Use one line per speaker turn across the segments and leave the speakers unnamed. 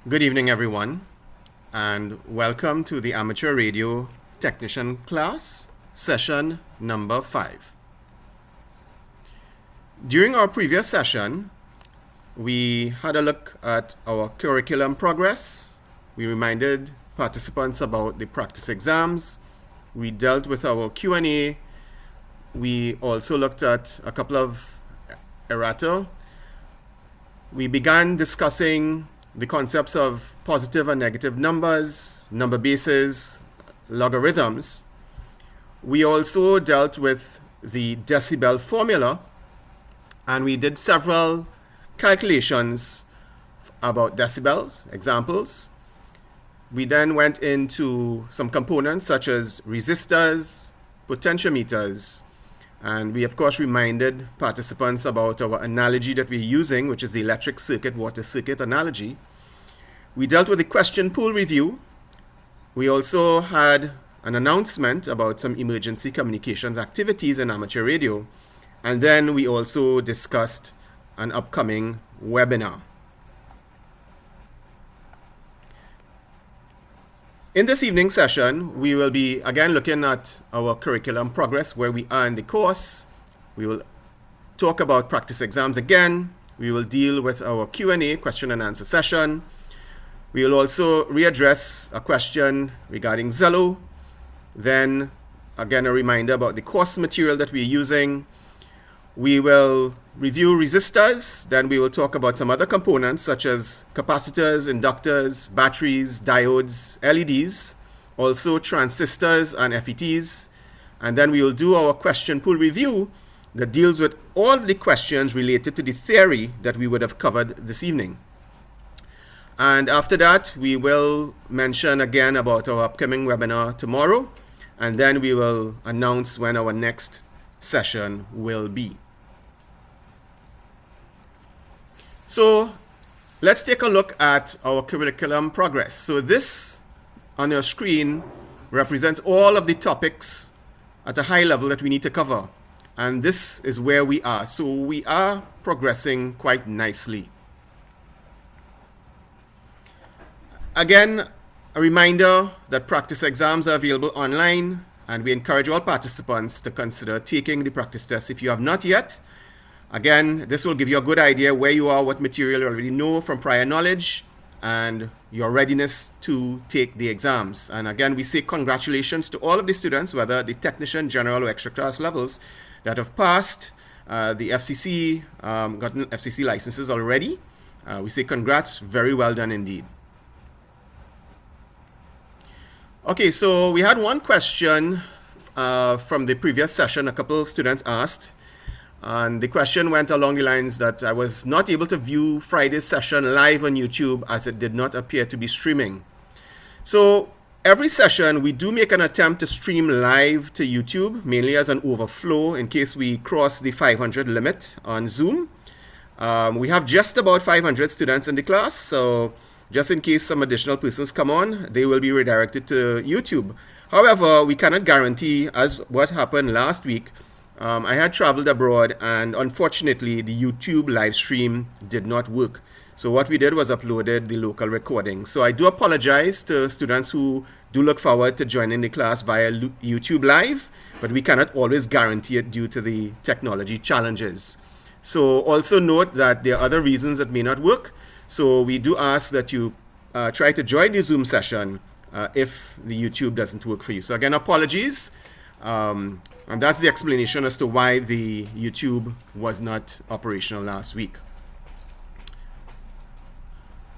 Good evening, everyone, and welcome to the Amateur Radio Technician class, session number 5. During our previous session, we had a look at our curriculum progress. We reminded participants about the practice exams. We dealt with our Q&A. We also looked at a couple of errata. We began discussing the concepts of positive and negative numbers, number bases, logarithms. We also dealt with the decibel formula, and we did several calculations about decibels, examples. We then went into some components such as resistors, potentiometers, and we of course reminded participants about our analogy that we're using, which is the electric circuit, water circuit analogy. We dealt with the question pool review. We also had an announcement about some emergency communications activities in amateur radio. And then we also discussed an upcoming webinar. In this evening session, we will be again looking at our curriculum progress, where we are in the course. We will talk about practice exams again. We will deal with our Q&A, question and answer session. We will also readdress a question regarding Zello. Then, again, a reminder about the course material that we're using. We will review resistors. Then we will talk about some other components such as capacitors, inductors, batteries, diodes, LEDs, also transistors and FETs. And then we will do our question pool review that deals with all the questions related to the theory that we would have covered this evening. And after that, we will mention again about our upcoming webinar tomorrow, and then we will announce when our next session will be. So let's take a look at our curriculum progress. So this on your screen represents all of the topics at a high level that we need to cover. And this is where we are. So we are progressing quite nicely. Again, a reminder that practice exams are available online, and we encourage all participants to consider taking the practice test if you have not yet. Again, this will give you a good idea where you are, what material you already know from prior knowledge, and your readiness to take the exams. And again, we say congratulations to all of the students, whether the technician, general, or extra class levels, that have passed the FCC, gotten FCC licenses already. We say congrats, very well done indeed. Okay, so we had one question from the previous session. A couple of students asked, and the question went along the lines that I was not able to view Friday's session live on YouTube as it did not appear to be streaming. So every session we do make an attempt to stream live to YouTube, mainly as an overflow in case we cross the 500 limit on Zoom. We have just about 500 students in the class, so just in case some additional persons come on, they will be redirected to YouTube. However, we cannot guarantee, as what happened last week. I had traveled abroad, and unfortunately, the YouTube live stream did not work. So what we did was uploaded the local recording. So I do apologize to students who do look forward to joining the class via YouTube Live, but we cannot always guarantee it due to the technology challenges. So also note that there are other reasons it may not work. So we do ask that you try to join the Zoom session if the YouTube doesn't work for you. So again, apologies. And that's the explanation as to why the YouTube was not operational last week.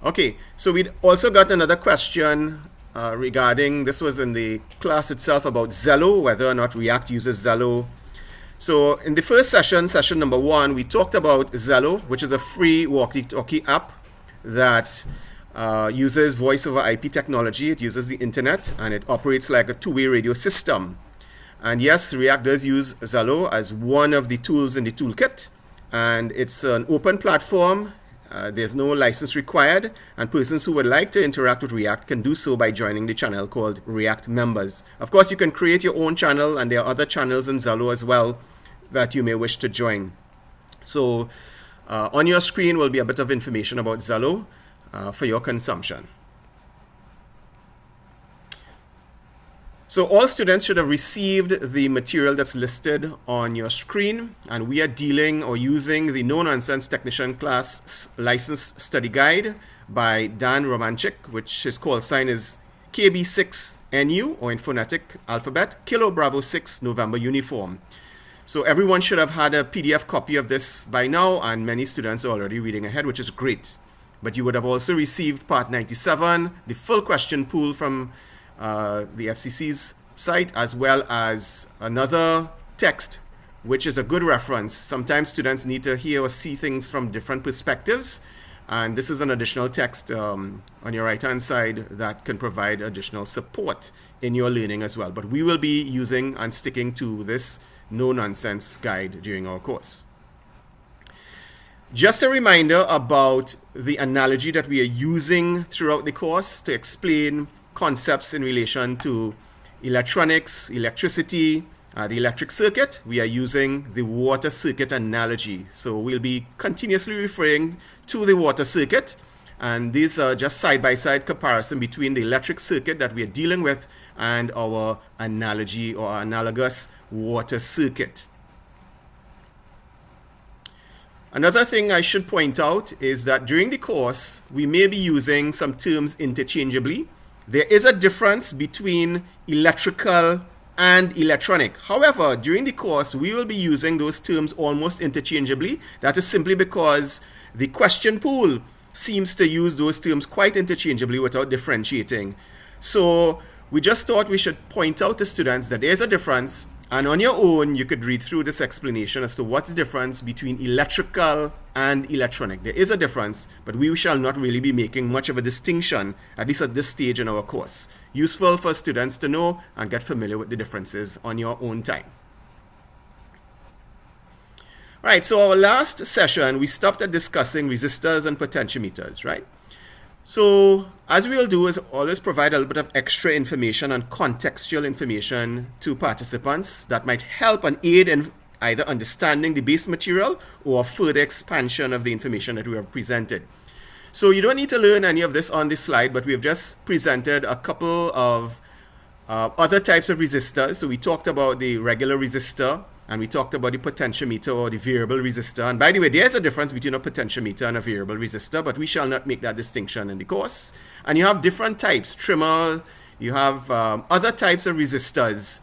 Okay, so we also got another question regarding, this was in the class itself, about Zello, whether or not React uses Zello. So in the first session, session number 1, we talked about Zello, which is a free walkie-talkie app that uses voice over IP technology. It uses the internet, and it operates like a two-way radio system. And yes, React does use Zello as one of the tools in the toolkit, and it's an open platform. There's no license required, and persons who would like to interact with React can do so by joining the channel called React Members. Of course, you can create your own channel, and there are other channels in Zello as well that you may wish to join. So on your screen will be a bit of information about Zello. for your consumption. So all students should have received the material that's listed on your screen, and we are dealing or using the No Nonsense Technician Class License Study Guide by Dan Romanchik, which his call sign is KB6NU, or in phonetic alphabet, Kilo Bravo 6 November Uniform. So everyone should have had a PDF copy of this by now, and many students are already reading ahead, which is great. But you would have also received Part 97, the full question pool from the FCC's site, as well as another text, which is a good reference. Sometimes students need to hear or see things from different perspectives, and this is an additional text on your right-hand side that can provide additional support in your learning as well. But we will be using and sticking to this no-nonsense guide during our course. Just a reminder about the analogy that we are using throughout the course to explain concepts in relation to electronics, electricity, the electric circuit. We are using the water circuit analogy. So we'll be continuously referring to the water circuit, and these are just side-by-side comparison between the electric circuit that we are dealing with and our analogy or analogous water circuit. Another thing I should point out is that during the course, we may be using some terms interchangeably. There is a difference between electrical and electronic. However, during the course, we will be using those terms almost interchangeably. That is simply because the question pool seems to use those terms quite interchangeably without differentiating. So we just thought we should point out to students that there's a difference, and on your own, you could read through this explanation as to what's the difference between electrical and electronic. There is a difference, but we shall not really be making much of a distinction, at least at this stage in our course. Useful for students to know and get familiar with the differences on your own time. Right, so our last session, we stopped at discussing resistors and potentiometers, right? So as we will do is always provide a little bit of extra information and contextual information to participants that might help and aid in either understanding the base material or further expansion of the information that we have presented. So you don't need to learn any of this on this slide, but we have just presented a couple of other types of resistors. So we talked about the regular resistor, and we talked about the potentiometer or the variable resistor. And by the way, there's a difference between a potentiometer and a variable resistor, but we shall not make that distinction in the course. And you have different types, trimmer, you have other types of resistors.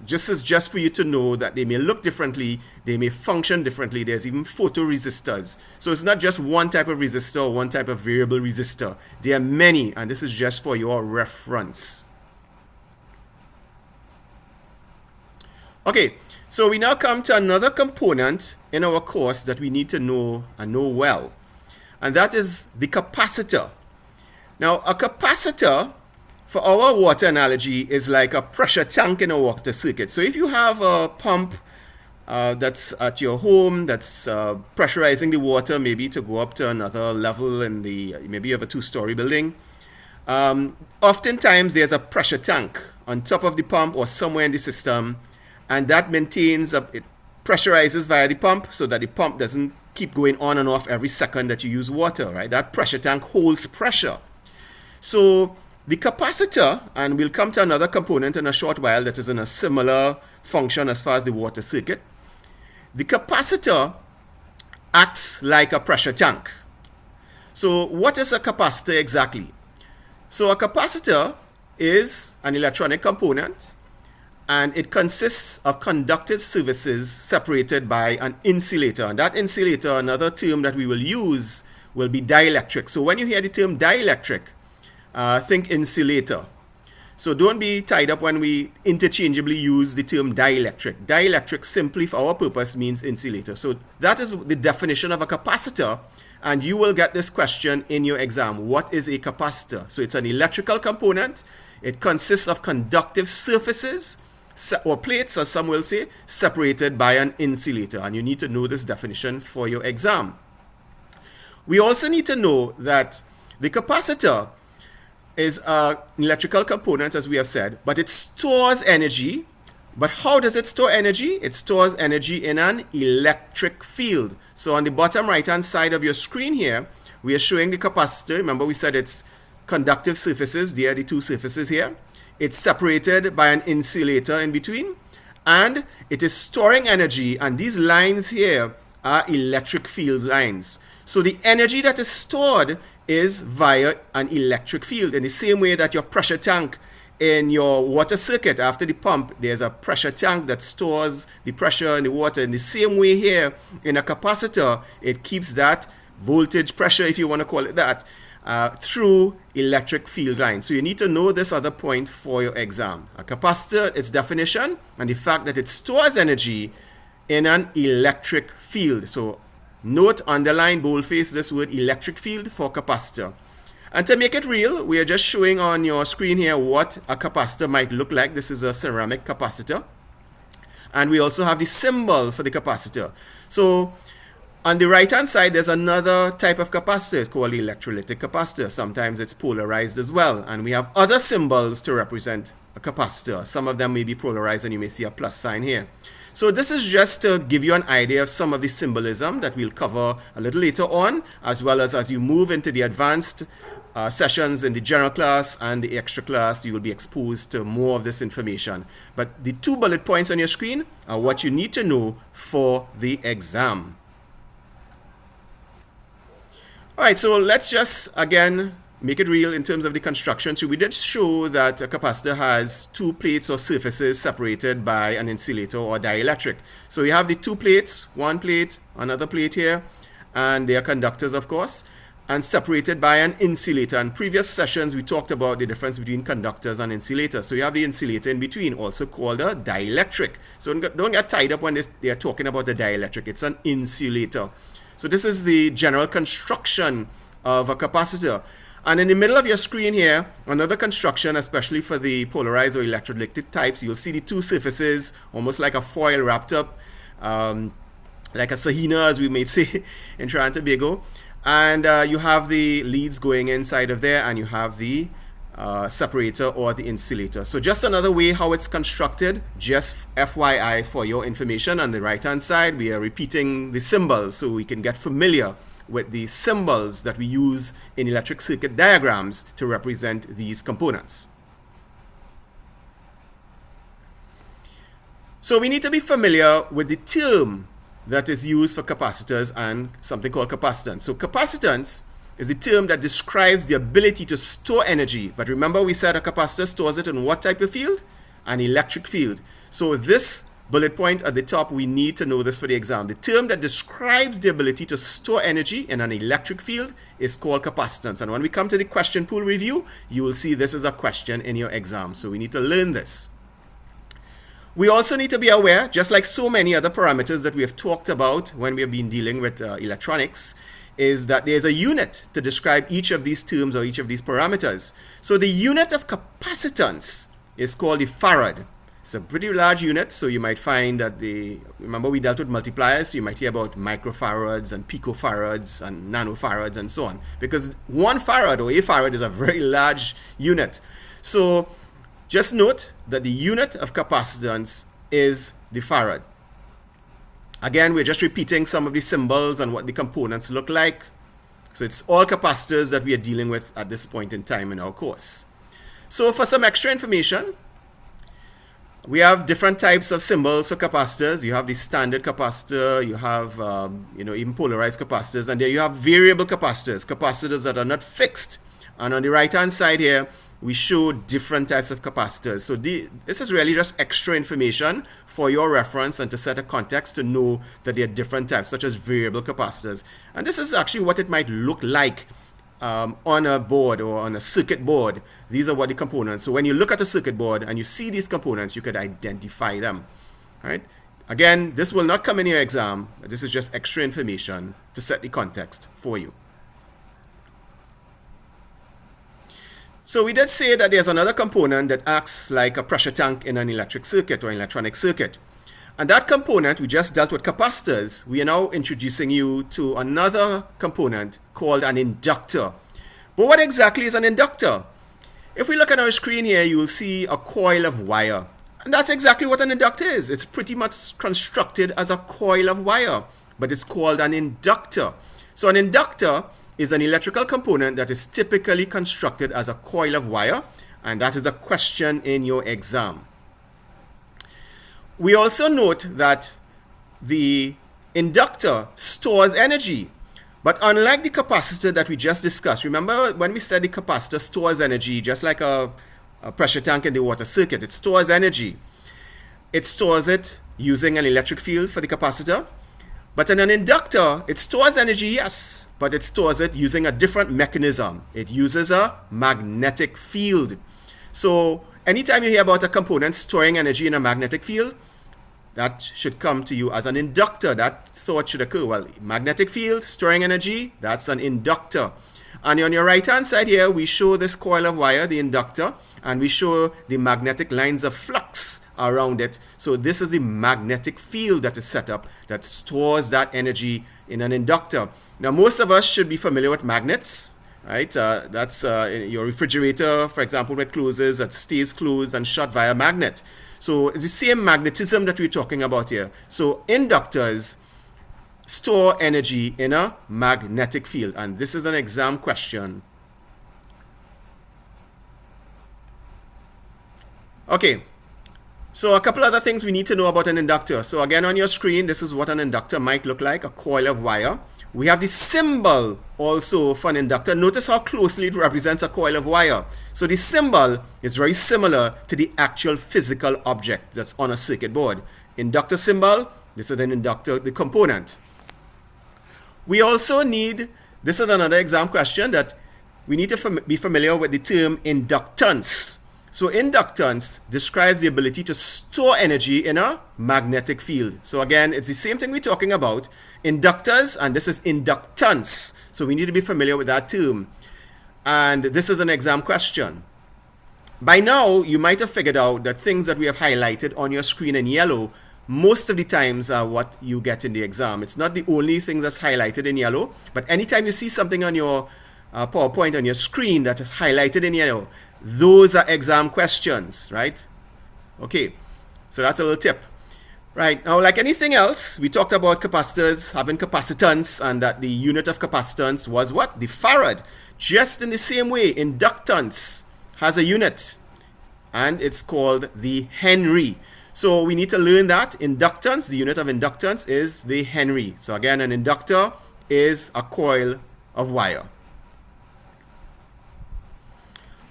Just for you to know that they may look differently, they may function differently. There's even photoresistors. So it's not just one type of resistor or one type of variable resistor. There are many, and this is just for your reference. Okay. So we now come to another component in our course that we need to know and know well, and that is the capacitor. Now, a capacitor, for our water analogy, is like a pressure tank in a water circuit. So if you have a pump that's at your home that's pressurizing the water, maybe to go up to another level in the, maybe you have a two-story building, oftentimes there's a pressure tank on top of the pump or somewhere in the system, and that maintains, it pressurizes via the pump so that the pump doesn't keep going on and off every second that you use water, right? That pressure tank holds pressure. So the capacitor, and we'll come to another component in a short while that is in a similar function as far as the water circuit. The capacitor acts like a pressure tank. So what is a capacitor exactly? So a capacitor is an electronic component, and it consists of conductive surfaces separated by an insulator. And that insulator, another term that we will use, will be dielectric. So when you hear the term dielectric, think insulator. So don't be tied up when we interchangeably use the term dielectric. Dielectric simply for our purpose means insulator. So that is the definition of a capacitor, and you will get this question in your exam. What is a capacitor? So it's an electrical component. It consists of conductive surfaces, or plates, as some will say, separated by an insulator. And you need to know this definition for your exam. We also need to know that the capacitor is an electrical component, as we have said, but it stores energy. But how does it store energy? It stores energy in an electric field. So on the bottom right-hand side of your screen here, We are showing the capacitor. Remember we said it's conductive surfaces. They are the two surfaces here. It's separated by an insulator in between. And it is storing energy. And these lines here are electric field lines. So the energy that is stored is via an electric field. In the same way that your pressure tank in your water circuit, after the pump, there's a pressure tank that stores the pressure in the water. In the same way here, in a capacitor, it keeps that voltage, pressure, if you want to call it that, through electric field lines. So you need to know this other point for your exam. A capacitor, its definition, and the fact that it stores energy in an electric field. So note, underline, boldface this word electric field for capacitor. And to make it real, we are just showing on your screen here what a capacitor might look like. This is a ceramic capacitor. And we also have the symbol for the capacitor. So on the right hand side, there's another type of capacitor. It's called the electrolytic capacitor. Sometimes it's polarized as well. And we have other symbols to represent a capacitor. Some of them may be polarized, and you may see a plus sign here. So this is just to give you an idea of some of the symbolism that we'll cover a little later on, as well as you move into the advanced sessions in the general class and the extra class, you will be exposed to more of this information. But the 2 bullet points on your screen are what you need to know for the exam. All right, so let's just, again, make it real in terms of the construction. So we did show that a capacitor has 2 plates or surfaces separated by an insulator or dielectric. So you have the 2 plates, 1 plate, another plate here, and they are conductors, of course, and separated by an insulator. In previous sessions, we talked about the difference between conductors and insulators. So you have the insulator in between, also called a dielectric. So don't get tied up when they are talking about the dielectric. It's an insulator. So this is the general construction of a capacitor. And in the middle of your screen here, another construction, especially for the polarized or electrolytic types, you'll see the 2 surfaces, almost like a foil wrapped up, like a sahina, as we may say in Trinidad and Tobago. And you have the leads going inside of there, and you have the separator or the insulator. So just another way how it's constructed, just FYI for your information. On the right hand side, we are repeating the symbols so we can get familiar with the symbols that we use in electric circuit diagrams to represent these components. So we need to be familiar with the term that is used for capacitors and something called capacitance. So capacitance is the term that describes the ability to store energy. But remember, we said a capacitor stores it in what type of field? An electric field. So this bullet point at the top, we need to know this for the exam. The term that describes the ability to store energy in an electric field is called capacitance. And when we come to the question pool review, you will see this is a question in your exam. So we need to learn this. We also need to be aware, just like so many other parameters that we have talked about when we have been dealing with electronics, is that there's a unit to describe each of these terms or each of these parameters. So the unit of capacitance is called the farad. It's a pretty large unit, so you might find that remember we dealt with multipliers, so you might hear about microfarads and picofarads and nanofarads and so on. Because 1 farad or a farad is a very large unit. So just note that the unit of capacitance is the farad. Again, we're just repeating some of the symbols and what the components look like. So it's all capacitors that we are dealing with at this point in time in our course. So for some extra information, we have different types of symbols for capacitors. You have the standard capacitor, you have even polarized capacitors, and there you have variable capacitors, capacitors that are not fixed. And on the right hand side here, we show different types of capacitors. So this is really just extra information for your reference and to set a context to know that there are different types, such as variable capacitors. And this is actually what it might look like on a board or on a circuit board. These are what the components. So when you look at a circuit board and you see these components, you could identify them. Right? Again, this will not come in your exam. This is just extra information to set the context for you. So we did say that there's another component that acts like a pressure tank in an electric circuit or an electronic circuit. And that component, we just dealt with capacitors. We are now introducing you to another component called an inductor. But what exactly is an inductor? If we look at our screen here, you will see a coil of wire. And that's exactly what an inductor is. It's pretty much constructed as a coil of wire, but it's called an inductor. So an inductor is an electrical component that is typically constructed as a coil of wire? And that is a question in your exam. We also note that the inductor stores energy. But unlike the capacitor that we just discussed, remember when we said the capacitor stores energy, just like a pressure tank in the water circuit, it stores energy. It stores it using an electric field for the capacitor. But in an inductor, it stores energy, yes, but it stores it using a different mechanism. It uses a magnetic field. So anytime you hear about a component storing energy in a magnetic field, that should come to you as an inductor. That thought should occur. Well, magnetic field, storing energy, that's an inductor. And on your right-hand side here, we show this coil of wire, the inductor, and we show the magnetic lines of flux around it. So this is the magnetic field that is set up that stores that energy in an inductor. Now, most of us should be familiar with magnets, right? That's your refrigerator, for example, when it closes, it stays closed and shut via magnet. So it's the same magnetism that we're talking about here. So inductors store energy in a magnetic field. And this is an exam question. Okay. So a couple other things we need to know about an inductor. So again, on your screen, this is what an inductor might look like, a coil of wire. We have the symbol also for an inductor. Notice how closely it represents a coil of wire. So the symbol is very similar to the actual physical object that's on a circuit board. Inductor symbol, this is an inductor, the component. We also need, this is another exam question, that we need to be familiar with the term inductance. So inductance describes the ability to store energy in a magnetic field. So again, it's the same thing we're talking about. Inductors, and this is inductance. So we need to be familiar with that term. And this is an exam question. By now, you might have figured out that things that we have highlighted on your screen in yellow, most of the times are what you get in the exam. It's not the only thing that's highlighted in yellow, but anytime you see something on your PowerPoint on your screen that is highlighted in yellow, those are exam questions, right? Okay, so that's a little tip. Right, now like anything else, we talked about capacitors having capacitance and that the unit of capacitance was what? The farad. Just in the same way, inductance has a unit and it's called the Henry. So we need to learn that inductance, the unit of inductance is the Henry. So again, an inductor is a coil of wire.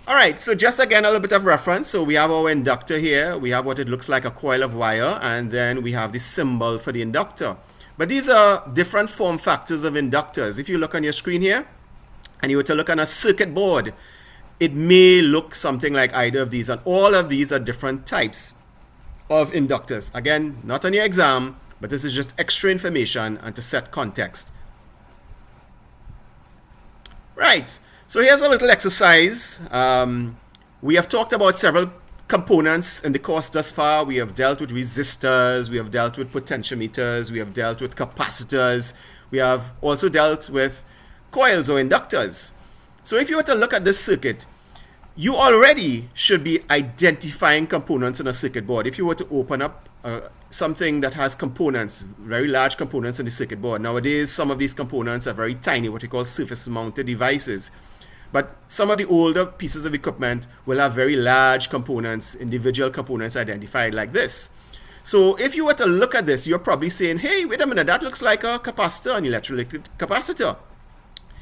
All right, so just again a little bit of reference. So we have our inductor here. We have what it looks like, a coil of wire, and then we have the symbol for the inductor. But these are different form factors of inductors. If you look on your screen here, and you were to look on a circuit board, it may look something like either of these, and all of these are different types of inductors. Again, not on your exam, but this is just extra information and to set context. Right. So here's a little exercise. We have talked about several components in the course thus far. We have dealt with resistors, we have dealt with potentiometers, we have dealt with capacitors, we have also dealt with coils or inductors. So if you were to look at this circuit, you already should be identifying components in a circuit board. If you were to open up something that has components, very large components in the circuit board. Nowadays, some of these components are very tiny, what we call surface-mounted devices. But some of the older pieces of equipment will have very large components, individual components identified like this. So if you were to look at this, you're probably saying, hey, wait a minute, that looks like a capacitor, an electrolytic capacitor.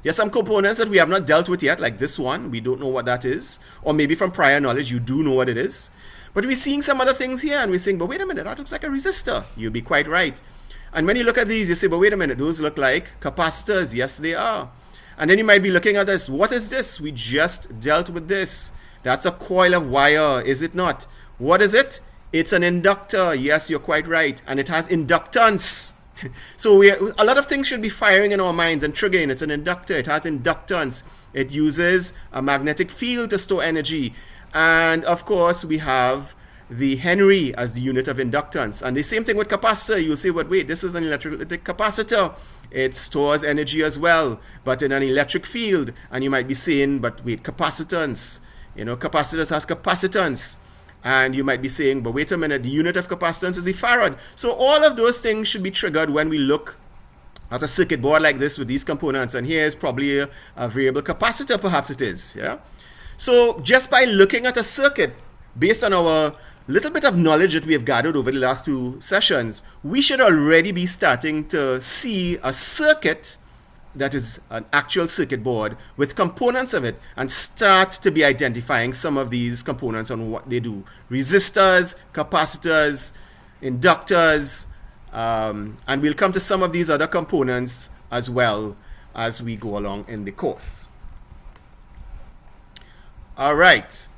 There are some components that we have not dealt with yet, like this one. We don't know what that is. Or maybe from prior knowledge, you do know what it is. But we're seeing some other things here, and we're saying, but wait a minute, that looks like a resistor. You'll be quite right. And when you look at these, you say, but wait a minute, those look like capacitors. Yes, they are. And then you might be looking at this. What is this? We just dealt with this. That's a coil of wire, is it not? What is it? It's an inductor. Yes, you're quite right. And it has inductance. So a lot of things should be firing in our minds and triggering. It's an inductor. It has inductance. It uses a magnetic field to store energy. And of course, we have the Henry as the unit of inductance. And the same thing with capacitor. You'll say, but wait, this is an electrolytic capacitor. It stores energy as well, but in an electric field. And you might be saying, but wait, capacitance. You know, capacitors has capacitance. And you might be saying, but wait a minute, the unit of capacitance is the farad. So all of those things should be triggered when we look at a circuit board like this with these components, and here is probably a variable capacitor, perhaps it is, yeah? So just by looking at a circuit, based on our little bit of knowledge that we have gathered over the last 2 sessions, we should already be starting to see a circuit that is an actual circuit board with components of it, and start to be identifying some of these components on what they do. Resistors, capacitors, inductors, and we'll come to some of these other components as well as we go along in the course. All right.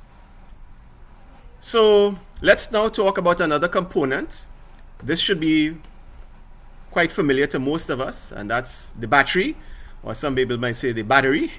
So let's now talk about another component. This should be quite familiar to most of us, and that's the battery, or some people might say the battery.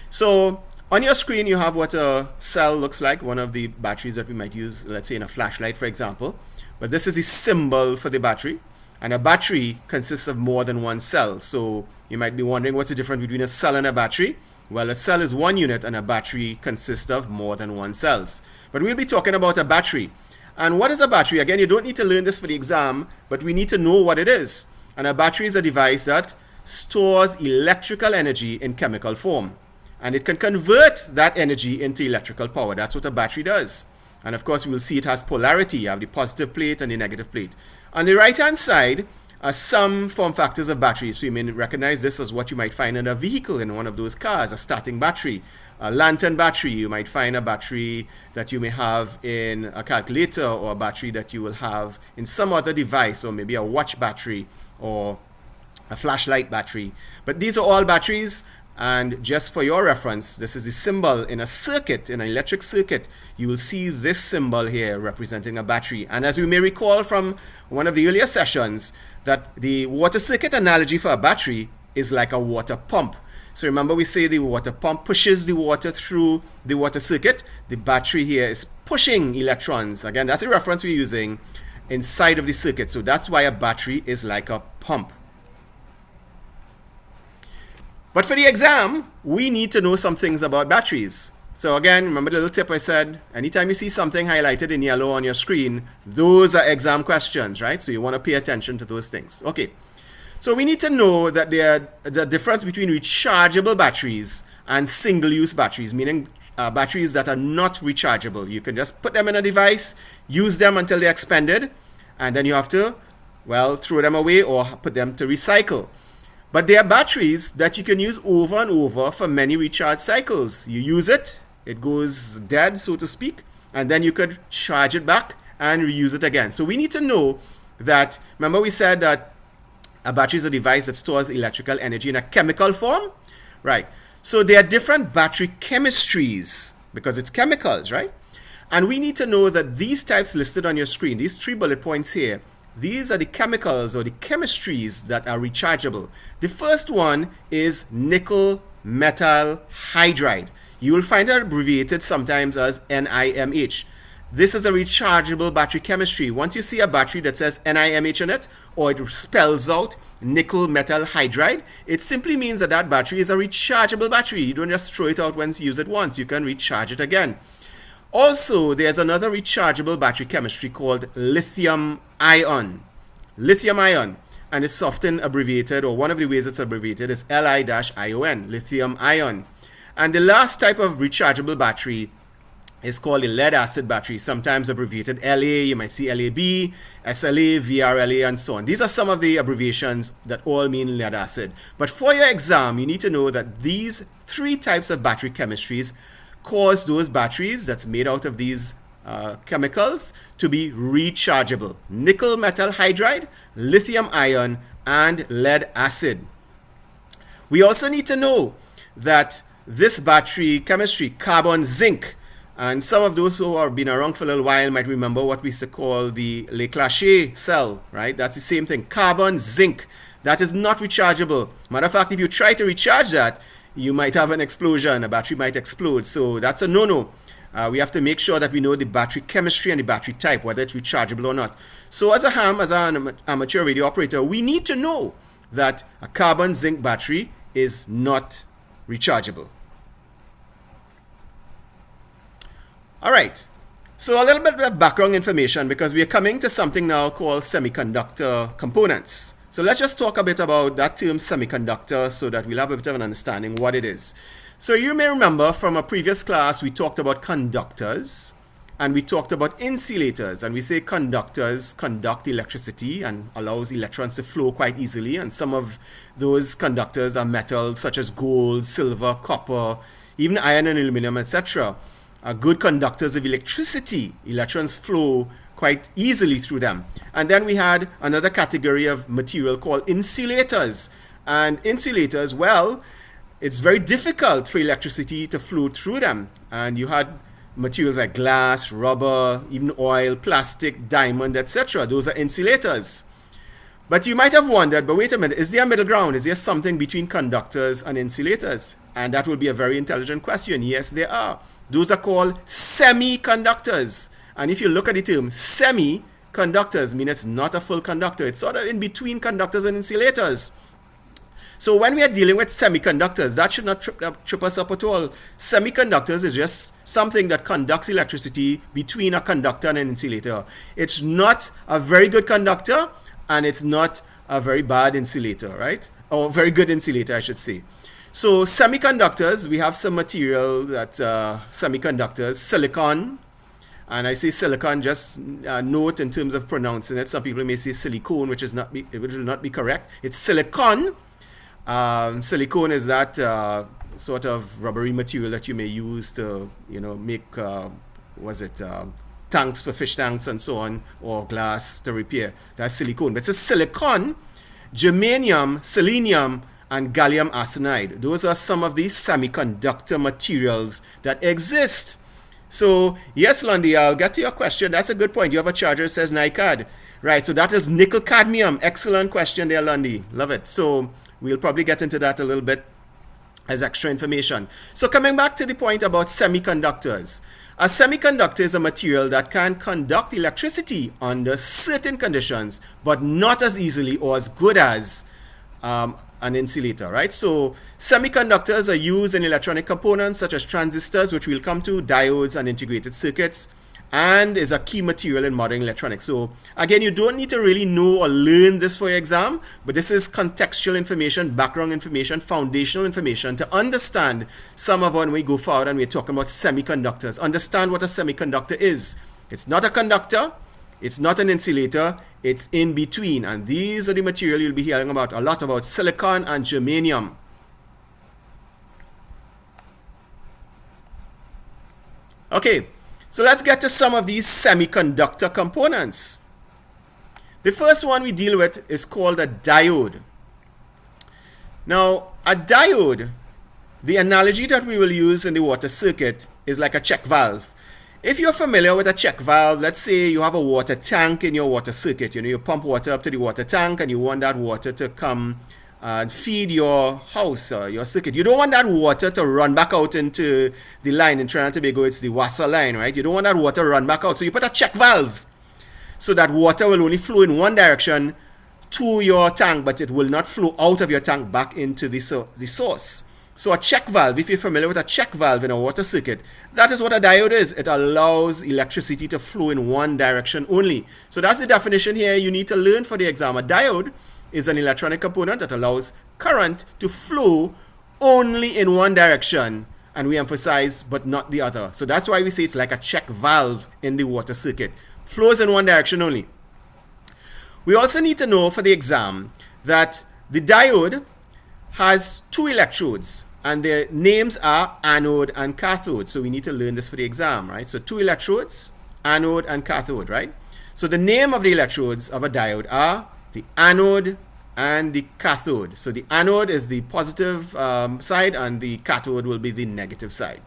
So on your screen, you have what a cell looks like, one of the batteries that we might use, let's say in a flashlight, for example. But this is the symbol for the battery. And a battery consists of more than one cell. So you might be wondering, what's the difference between a cell and a battery? Well, a cell is one unit, and a battery consists of more than one cells. But we'll be talking about a battery. And what is a battery? Again, you don't need to learn this for the exam, but we need to know what it is. And a battery is a device that stores electrical energy in chemical form. And it can convert that energy into electrical power. That's what a battery does. And of course, we will see it has polarity. You have the positive plate and the negative plate. On the right-hand side are some form factors of batteries. So you may recognize this as what you might find in a vehicle, in one of those cars, a starting battery. A lantern battery, you might find a battery that you may have in a calculator, or a battery that you will have in some other device, or maybe a watch battery or a flashlight battery. But these are all batteries, and just for your reference, this is the symbol in a circuit, in an electric circuit. You will see this symbol here representing a battery. And as we may recall from one of the earlier sessions, that the water circuit analogy for a battery is like a water pump. So remember, we say the water pump pushes the water through the water circuit. The battery here is pushing electrons. Again, that's the reference we're using inside of the circuit. So that's why a battery is like a pump. But for the exam, we need to know some things about batteries. So again, remember the little tip I said, anytime you see something highlighted in yellow on your screen, those are exam questions, right? So you want to pay attention to those things. Okay. So we need to know that there's a difference between rechargeable batteries and single-use batteries, meaning batteries that are not rechargeable. You can just put them in a device, use them until they're expended, and then you have to, well, throw them away or put them to recycle. But there are batteries that you can use over and over for many recharge cycles. You use it, it goes dead, so to speak, and then you could charge it back and reuse it again. So we need to know that, remember we said that a battery is a device that stores electrical energy in a chemical form, right? So there are different battery chemistries because it's chemicals, right? And we need to know that these types listed on your screen, these 3 bullet points here, these are the chemicals or the chemistries that are rechargeable. The first one is nickel metal hydride. You will find it abbreviated sometimes as NIMH. This is a rechargeable battery chemistry. Once you see a battery that says NIMH in it, or it spells out nickel metal hydride, it simply means that that battery is a rechargeable battery. You don't just throw it out once you use it once. You can recharge it again. Also, there's another rechargeable battery chemistry called lithium ion. Lithium ion. And it's often abbreviated, or one of the ways it's abbreviated is Li-ion, lithium ion. And the last type of rechargeable battery is called a lead acid battery, sometimes abbreviated LA. You might see LAB, SLA, VRLA, and so on. These are some of the abbreviations that all mean lead acid. But for your exam, you need to know that these 3 types of battery chemistries cause those batteries that's made out of these chemicals to be rechargeable. Nickel metal hydride, lithium ion, and lead acid. We also need to know that this battery chemistry, carbon zinc, and some of those who have been around for a little while might remember what we used to call the Le Clashe cell, right? That's the same thing. Carbon zinc, that is not rechargeable. Matter of fact, if you try to recharge that, you might have an explosion. A battery might explode. So that's a no-no. We have to make sure that we know the battery chemistry and the battery type, whether it's rechargeable or not. So as an amateur radio operator, we need to know that a carbon zinc battery is not rechargeable. All right, so a little bit of background information, because we are coming to something now called semiconductor components. So let's just talk a bit about that term semiconductor so that we'll have a bit of an understanding what it is. So you may remember from a previous class we talked about conductors and we talked about insulators, and we say conductors conduct electricity and allows electrons to flow quite easily, and some of those conductors are metals such as gold, silver, copper, even iron and aluminum, etc. Are good conductors of electricity. Electrons flow quite easily through them. And then we had another category of material called insulators. And insulators, well, it's very difficult for electricity to flow through them. And you had materials like glass, rubber, even oil, plastic, diamond, etc. Those are insulators. But you might have wondered, but wait a minute, is there a middle ground? Is there something between conductors and insulators? And that will be a very intelligent question. Yes, there are. Those are called semiconductors. And if you look at the term semiconductors, mean it's not a full conductor. It's sort of in between conductors and insulators. So when we are dealing with semiconductors, that should not trip us up at all. Semiconductors is just something that conducts electricity between a conductor and an insulator. It's not a very good conductor, and it's not a very bad insulator, right? Or very good insulator, I should say. So semiconductors, we have some material that semiconductors, silicon, and I say silicon, just note in terms of pronouncing it. Some people may say silicone, which will not be correct. It's silicon. Silicone is that sort of rubbery material that you may use to, make tanks for fish tanks and so on, or glass to repair. That's silicone. But it's a silicon, germanium, selenium, and gallium arsenide. Those are some of these semiconductor materials that exist. So, yes, Lundy, I'll get to your question. That's a good point. You have a charger that says NiCad. Right, so that is nickel cadmium. Excellent question there, Lundy. Love it. So, we'll probably get into that a little bit as extra information. So, coming back to the point about semiconductors. A semiconductor is a material that can conduct electricity under certain conditions, but not as easily or as good as an insulator, right? So semiconductors are used in electronic components such as transistors, which we'll come to, diodes, and integrated circuits, and is a key material in modern electronics. So again, you don't need to really know or learn this for your exam, but this is contextual information, background information, foundational information to understand some of when we go forward and we're talking about semiconductors. Understand what a semiconductor is. It's not a conductor, it's not an insulator, it's in between. And these are the material you'll be hearing about a lot about, silicon and germanium. Okay, so let's get to some of these semiconductor components. The first one we deal with is called a diode. Now, a diode, the analogy that we will use in the water circuit is like a check valve. If you're familiar with a check valve, let's say you have a water tank in your water circuit. You pump water up to the water tank and you want that water to come and feed your house or your circuit. You don't want that water to run back out into the line. In Trinidad and Tobago, it's the Wassa line, right? You don't want that water to run back out. So you put a check valve so that water will only flow in one direction to your tank, but it will not flow out of your tank back into the source. So a check valve, if you're familiar with a check valve in a water circuit, that is what a diode is. It allows electricity to flow in one direction only. So that's the definition here you need to learn for the exam. A diode is an electronic component that allows current to flow only in one direction. And we emphasize, but not the other. So that's why we say it's like a check valve in the water circuit. Flows in one direction only. We also need to know for the exam that the diode has two electrodes and their names are anode and cathode. So we need to learn this for the exam, right? So two electrodes, anode and cathode, right? So the name of the electrodes of a diode are the anode and the cathode. So the anode is the positive side and the cathode will be the negative side.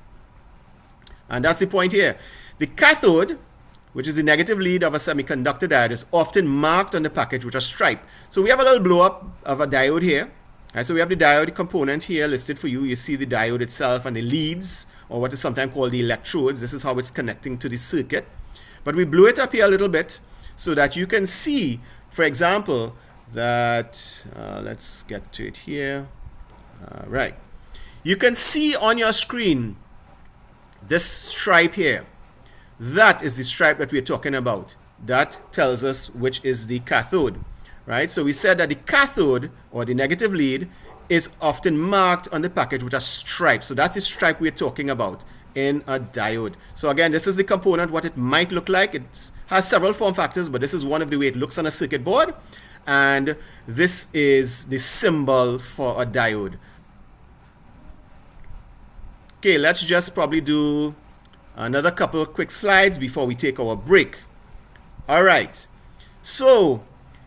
And that's the point here. The cathode, which is the negative lead of a semiconductor diode, is often marked on the package with a stripe. So we have a little blow up of a diode here. Right, so we have the diode component here listed for you. You see the diode itself and the leads, or what is sometimes called the electrodes. This is how it's connecting to the circuit. But we blew it up here a little bit so that you can see, for example, that, let's get to it here. Right. You can see on your screen this stripe here. That is the stripe that we're talking about. That tells us which is the cathode. right? So we said that the cathode, or the negative lead, is often marked on the package with a stripe. So that's the stripe we're talking about in a diode. So again, this is the component, what it might look like. It has several form factors, but this is one of the way it looks on a circuit board. And this is the symbol for a diode. Okay, let's just probably do another couple of quick slides before we take our break. All right. So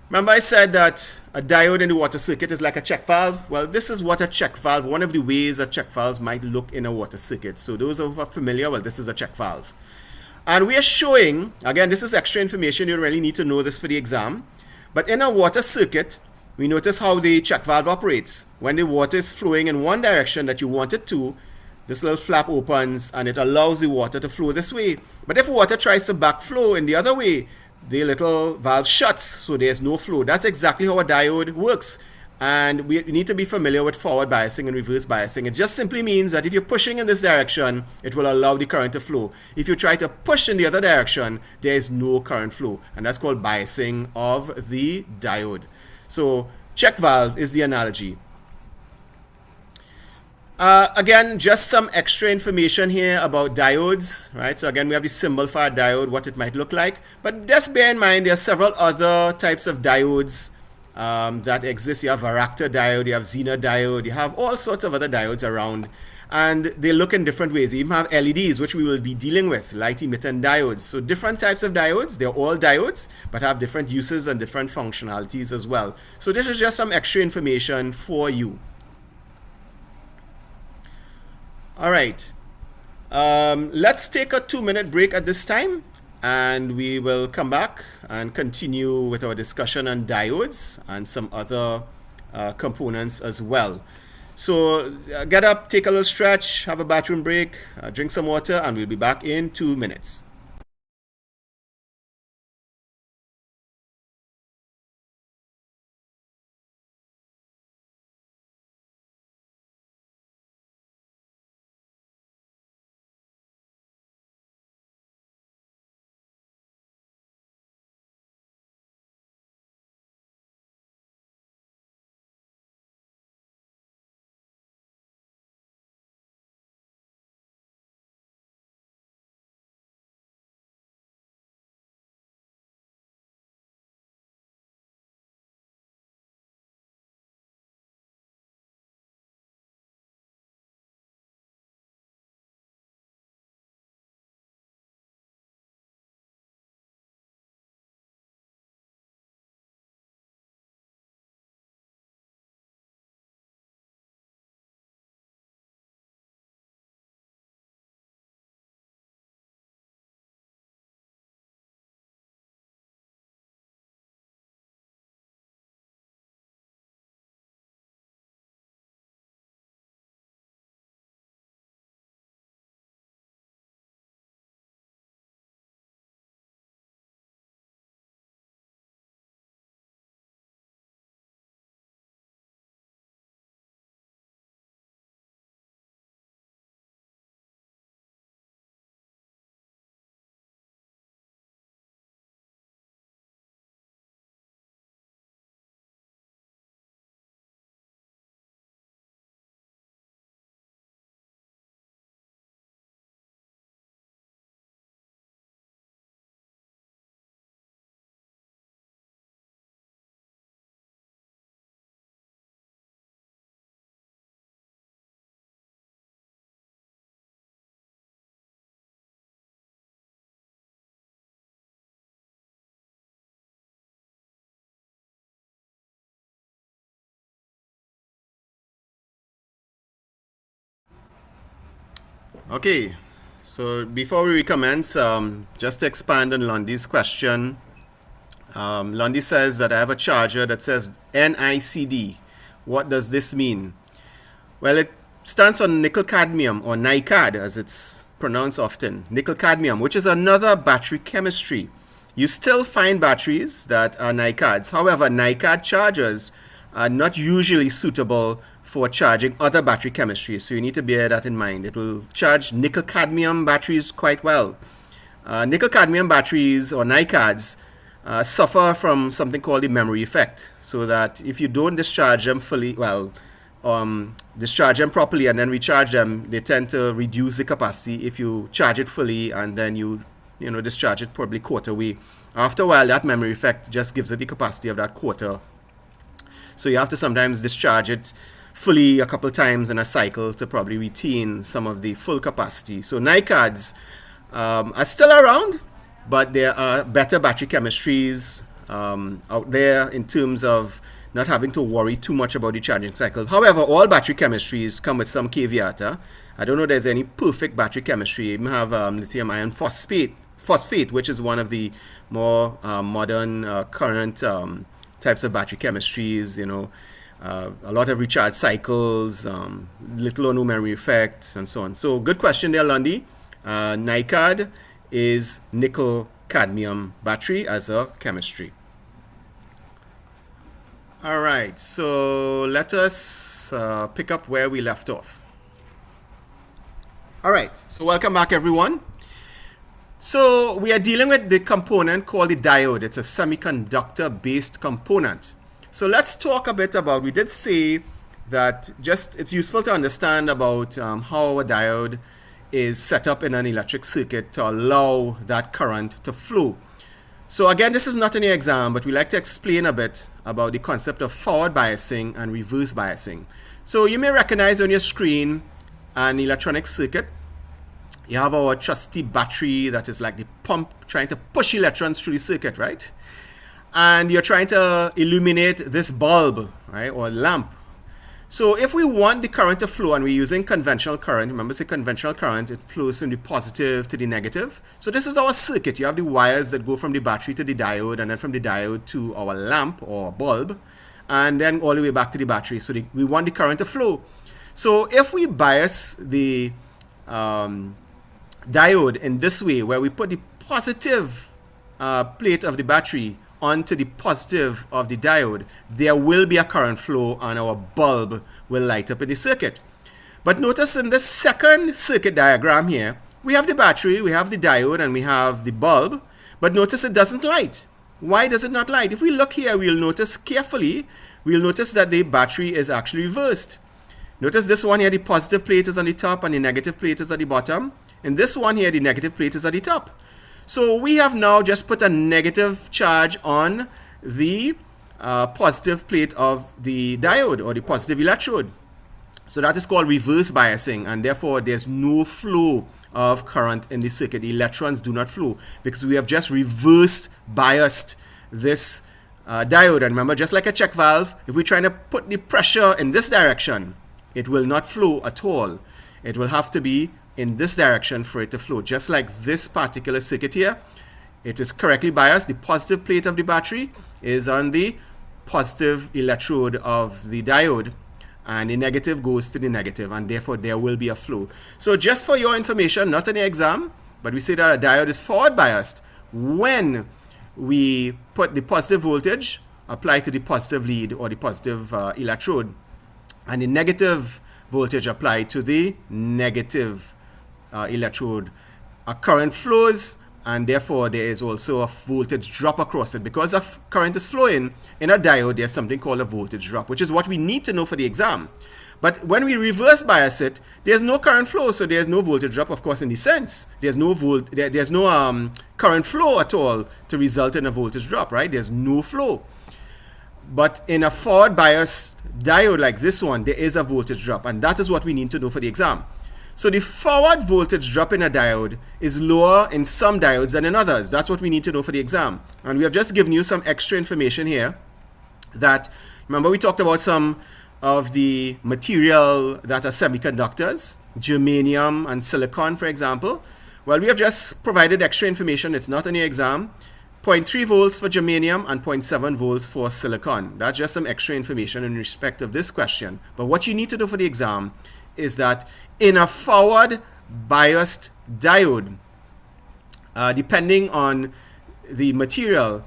remember I said that a diode in the water circuit is like a check valve? Well, this is what a check valve, one of the ways that check valves might look in a water circuit. So those who are familiar, well, this is a check valve. And we are showing, again, this is extra information, you don't really need to know this for the exam, but in a water circuit, we notice how the check valve operates. When the water is flowing in one direction that you want it to, this little flap opens and it allows the water to flow this way. But if water tries to backflow in the other way, the little valve shuts, so there's no flow. That's exactly how a diode works. And we need to be familiar with forward biasing and reverse biasing. It just simply means that if you're pushing in this direction, it will allow the current to flow. If you try to push in the other direction, there is no current flow. And that's called biasing of the diode. So check valve is the analogy. Again, just some extra information here about diodes, right? So again, we have the symbol for a diode, what it might look like. But just bear in mind, there are several other types of diodes that exist. You have varactor diode, you have Zener diode, you have all sorts of other diodes around. And they look in different ways. You even have LEDs, which we will be dealing with, light emitting diodes. So different types of diodes. They're all diodes, but have different uses and different functionalities as well. So this is just some extra information for you. All right, let's take a 2-minute break at this time, and we will come back and continue with our discussion on diodes and some other components as well. So get up, take a little stretch, have a bathroom break, drink some water, and we'll be back in 2 minutes. Okay, so before we recommence, just to expand on Lundy's question, Lundy says that I have a charger that says NICD. What does this mean? Well, it stands for nickel cadmium, or NiCad as it's pronounced often. Nickel cadmium, which is another battery chemistry. You still find batteries that are NiCads. However, NiCad chargers are not usually suitable for charging other battery chemistries, so you need to bear that in mind. It will charge nickel cadmium batteries quite well. Nickel cadmium batteries, or NiCads, suffer from something called the memory effect. So that if you don't discharge them fully, discharge them properly and then recharge them, they tend to reduce the capacity if you charge it fully and then you discharge it probably quarter way. After a while, that memory effect just gives it the capacity of that quarter. So you have to sometimes discharge it fully a couple times in a cycle to probably retain some of the full capacity. So NiCads are still around, but there are better battery chemistries out there in terms of not having to worry too much about the charging cycle. However, all battery chemistries come with some caveat. I don't know there's any perfect battery chemistry. You even have lithium iron phosphate, which is one of the more modern current types of battery chemistries, a lot of recharge cycles, little or no memory effect, and so on. So good question there, Lundy. NiCad is nickel cadmium battery as a chemistry. All right, so let us pick up where we left off. All right, so welcome back, everyone. So we are dealing with the component called the diode. It's a semiconductor-based component. So let's talk a bit about, we did say that it's useful to understand about how a diode is set up in an electric circuit to allow that current to flow. So again, this is not an exam, but we like to explain a bit about the concept of forward biasing and reverse biasing. So you may recognize on your screen an electronic circuit. You have our trusty battery that is like the pump trying to push electrons through the circuit, right? And you're trying to illuminate this bulb, right, or lamp. So if we want the current to flow and we're using conventional current, remember say conventional current, it flows from the positive to the negative. So this is our circuit. You have the wires that go from the battery to the diode and then from the diode to our lamp or bulb and then all the way back to the battery. So we want the current to flow. So if we bias the diode in this way where we put the positive plate of the battery onto the positive of the diode, there will be a current flow and our bulb will light up in the circuit. But notice in this second circuit diagram here, we have the battery, we have the diode, and we have the bulb, but notice it doesn't light. Why does it not light? If we look here, we'll notice carefully, we'll notice that the battery is actually reversed. Notice this one here, the positive plate is on the top and the negative plate is at the bottom. In this one here, the negative plate is at the top. So we have now just put a negative charge on the positive plate of the diode or the positive electrode. So that is called reverse biasing, and therefore there's no flow of current in the circuit. The electrons do not flow because we have just reverse biased this diode. And remember, just like a check valve, if we're trying to put the pressure in this direction, it will not flow at all. It will have to be in this direction for it to flow. Just like this particular circuit here, it is correctly biased. The positive plate of the battery is on the positive electrode of the diode, and the negative goes to the negative, and therefore there will be a flow. So just for your information, not an exam, but we say that a diode is forward biased when we put the positive voltage applied to the positive lead or the positive electrode, and the negative voltage applied to the negative electrode. A current flows, and therefore there is also a voltage drop across it. Because the current is flowing in a diode, there's something called a voltage drop, which is what we need to know for the exam. But when we reverse bias it, there's no current flow, so there's no voltage drop, of course, in the sense. There's no current flow at all to result in a voltage drop, right? There's no flow. But in a forward bias diode like this one, there is a voltage drop, and that is what we need to know for the exam. So the forward voltage drop in a diode is lower in some diodes than in others. That's what we need to know for the exam. And we have just given you some extra information here that, remember we talked about some of the material that are semiconductors, germanium and silicon, for example. Well, we have just provided extra information. It's not on the exam. 0.3 volts for germanium and 0.7 volts for silicon. That's just some extra information in respect of this question. But what you need to do for the exam is that in a forward biased diode, depending on the material,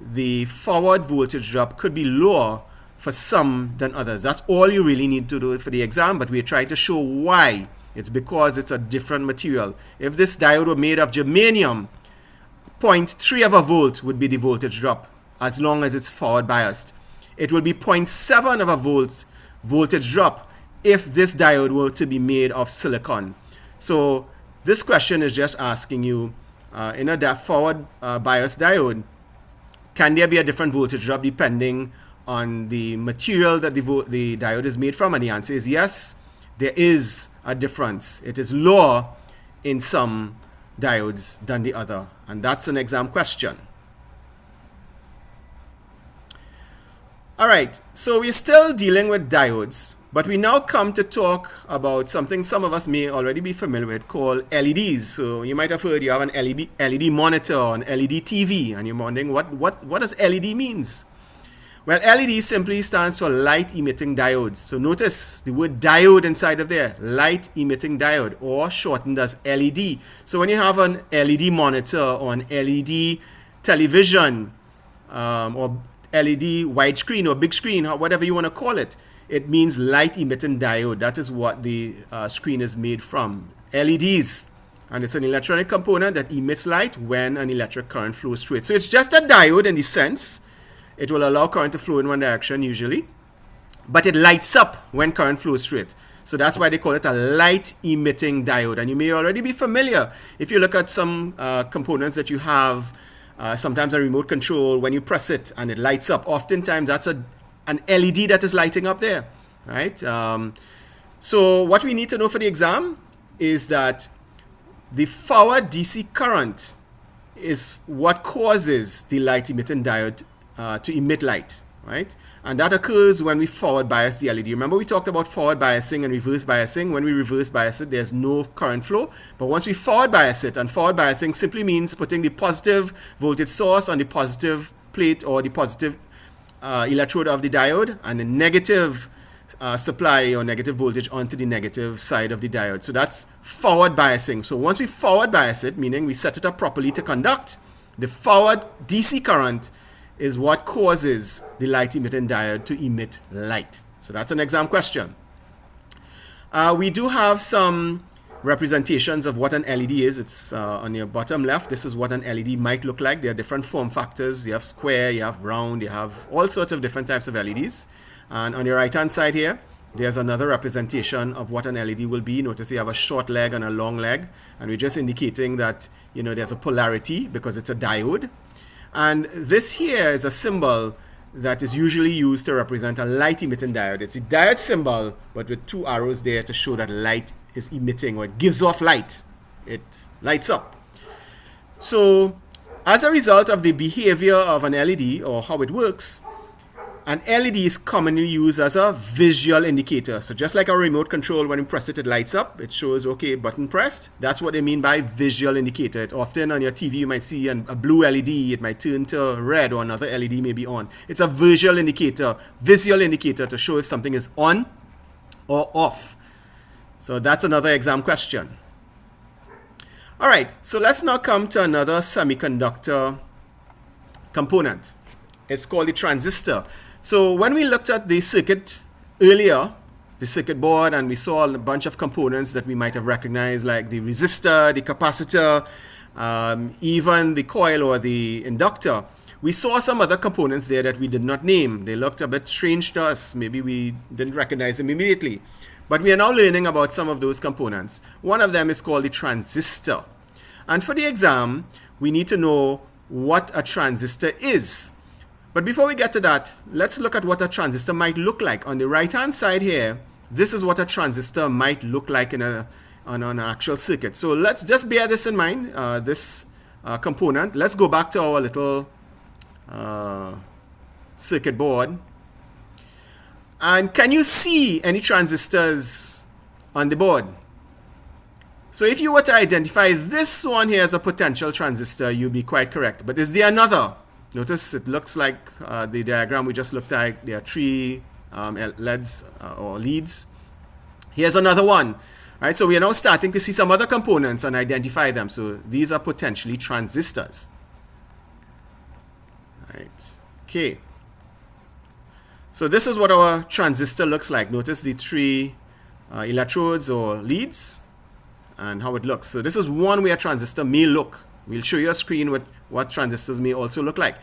the forward voltage drop could be lower for some than others. That's all you really need to do for the exam, but we're trying to show why. It's because it's a different material. If this diode were made of germanium, 0.3 of a volt would be the voltage drop as long as it's forward biased. It will be 0.7 of a voltage drop if this diode were to be made of silicon. So this question is just asking you, in a forward bias diode, can there be a different voltage drop depending on the material that the diode is made from? And the answer is yes, there is a difference. It is lower in some diodes than the other. And that's an exam question. All right, so we're still dealing with diodes, but we now come to talk about something some of us may already be familiar with called LEDs. So you might have heard you have an LED monitor, an LED TV, and you're wondering what does LED means? Well, LED simply stands for light emitting diodes. So notice the word diode inside of there, light emitting diode, or shortened as LED. So when you have an LED monitor or an LED television or LED widescreen or big screen, whatever you want to call it, it means light emitting diode. That is what the screen is made from, LEDs. And it's an electronic component that emits light when an electric current flows through it. So it's just a diode in the sense. It will allow current to flow in one direction usually, but it lights up when current flows through it. So that's why they call it a light emitting diode. And you may already be familiar if you look at some components that you have, sometimes a remote control, when you press it and it lights up, oftentimes that's an LED that is lighting up there, right? So what we need to know for the exam is that the forward DC current is what causes the light emitting diode to emit light, right? And that occurs when we forward bias the LED. Remember we talked about forward biasing and reverse biasing. When we reverse bias it, there's no current flow. But once we forward bias it, and forward biasing simply means putting the positive voltage source on the positive plate or the positive electrode of the diode, and the negative supply or negative voltage onto the negative side of the diode. So that's forward biasing. So once we forward bias it, meaning we set it up properly to conduct, the forward DC current is what causes the light emitting diode to emit light. So that's an exam question. We do have some representations of what an LED is. It's on your bottom left. This is what an LED might look like. There are different form factors. You have square, you have round, you have all sorts of different types of LEDs. And on your right hand side here, there's another representation of what an LED will be. Notice you have a short leg and a long leg. And we're just indicating that, you know, there's a polarity because it's a diode. And this here is a symbol that is usually used to represent a light emitting diode. It's a diode symbol, but with two arrows there to show that light is emitting, or it gives off light. It lights up. So as a result of the behavior of an LED or how it works, an LED is commonly used as a visual indicator. So just like a remote control, when you press it, it lights up. It shows, okay, button pressed. That's what they mean by visual indicator. It often on your TV, you might see a blue LED. It might turn to red, or another LED may be on. It's a visual indicator to show if something is on or off. So that's another exam question. All right, so let's now come to another semiconductor component. It's called the transistor. So when we looked at the circuit earlier, the circuit board, and we saw a bunch of components that we might have recognized, like the resistor, the capacitor, even the coil or the inductor, we saw some other components there that we did not name. They looked a bit strange to us. Maybe we didn't recognize them immediately. But we are now learning about some of those components. One of them is called the transistor. And for the exam, we need to know what a transistor is. But before we get to that, let's look at what a transistor might look like. On the right-hand side here, this is what a transistor might look like on an actual circuit. So let's just bear this in mind, this component. Let's go back to our little circuit board. And can you see any transistors on the board? So if you were to identify this one here as a potential transistor, you'd be quite correct. But is there another? Notice it looks like the diagram we just looked at. There are three LEDs or leads. Here's another one. Right? So we are now starting to see some other components and identify them. So these are potentially transistors. Right. Okay. So this is what our transistor looks like. Notice the three electrodes or leads and how it looks. So this is one way a transistor may look. We'll show you a screen with what transistors may also look like.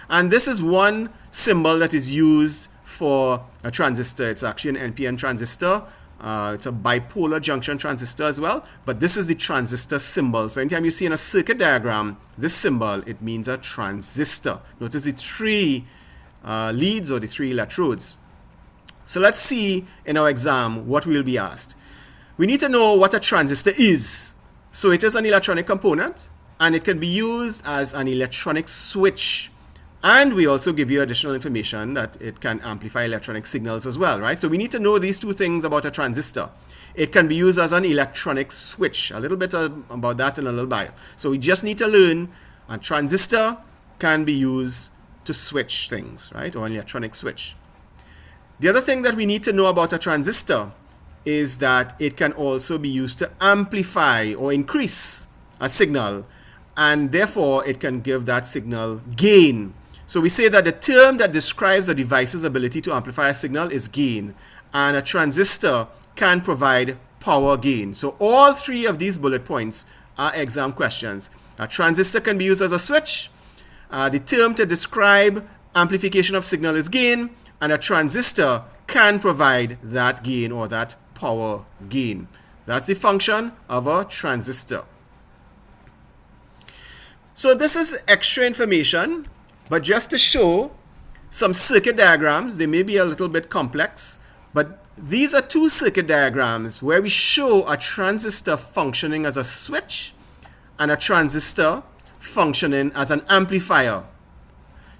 And this is one symbol that is used for a transistor. It's actually an NPN transistor. It's a bipolar junction transistor as well, but this is the transistor symbol. So anytime you see in a circuit diagram this symbol, it means a transistor. Notice the three leads or the three electrodes. So let's see in our exam what we will be asked. We need to know what a transistor is. So it is an electronic component, and it can be used as an electronic switch. And we also give you additional information that it can amplify electronic signals as well, right? So we need to know these two things about a transistor. It can be used as an electronic switch. A little bit about that in a little while. So we just need to learn a transistor can be used to switch things, right? Or an electronic switch. The other thing that we need to know about a transistor is that it can also be used to amplify or increase a signal, and therefore it can give that signal gain. So we say that the term that describes a device's ability to amplify a signal is gain, and a transistor can provide power gain. So all three of these bullet points are exam questions. A transistor can be used as a switch, the term to describe amplification of signal is gain, and a transistor can provide that gain or that power gain. That's the function of a transistor. So this is extra information, but just to show some circuit diagrams. They may be a little bit complex, but these are two circuit diagrams where we show a transistor functioning as a switch and a transistor functioning as an amplifier.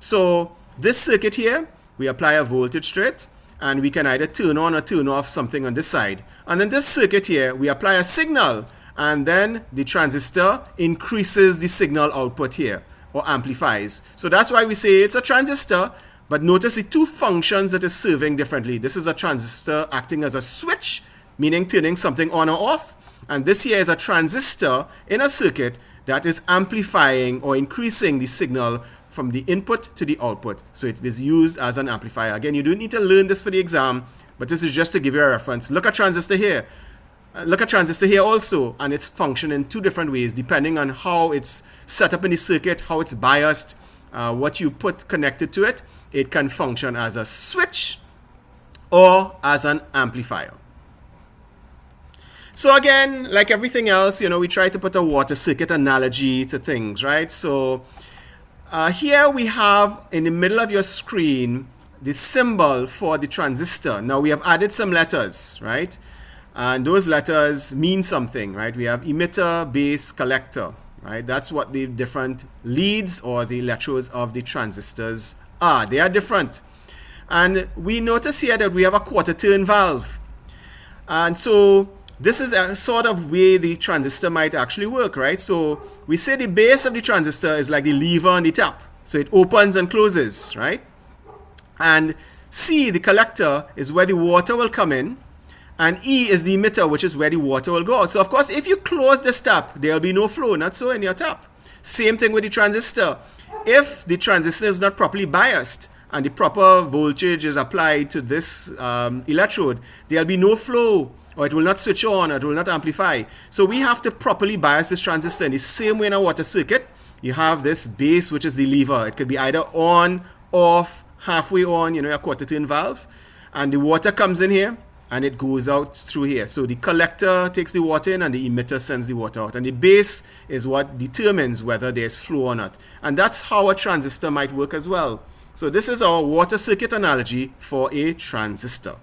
So this circuit here, we apply a voltage to it, and we can either turn on or turn off something on this side. And in this circuit here, we apply a signal, and then the transistor increases the signal output here, or amplifies. So that's why we say it's a transistor, but notice the two functions that it's serving differently. This is a transistor acting as a switch, meaning turning something on or off, and this here is a transistor in a circuit that is amplifying or increasing the signal from the input to the output. So it is used as an amplifier. Again, you don't need to learn this for the exam, but this is just to give you a reference. Look at transistor here. Look at transistor here also, and it's functioning in two different ways depending on how it's set up in the circuit, how it's biased, what you put connected to it. It can function as a switch or as an amplifier. So again, like everything else, we try to put a water circuit analogy to things, right? So here we have in the middle of your screen the symbol for the transistor. Now we have added some letters, right? And those letters mean something, right? We have emitter, base, collector, right? That's what the different leads or the electrodes of the transistors are. They are different. And we notice here that we have a quarter turn valve. And so this is a sort of way the transistor might actually work, right? So we say the base of the transistor is like the lever on the tap. So it opens and closes, right? And C, the collector, is where the water will come in. And E is the emitter, which is where the water will go out. So of course, if you close this tap, there will be no flow, not so in your tap. Same thing with the transistor. If the transistor is not properly biased and the proper voltage is applied to this electrode, there will be no flow, or it will not switch on, or it will not amplify. So we have to properly bias this transistor. In the same way in a water circuit, you have this base, which is the lever. It could be either on, off, halfway on, a quarter turn valve. And the water comes in here, and it goes out through here. So the collector takes the water in, and the emitter sends the water out. And the base is what determines whether there's flow or not. And that's how a transistor might work as well. So this is our water circuit analogy for a transistor.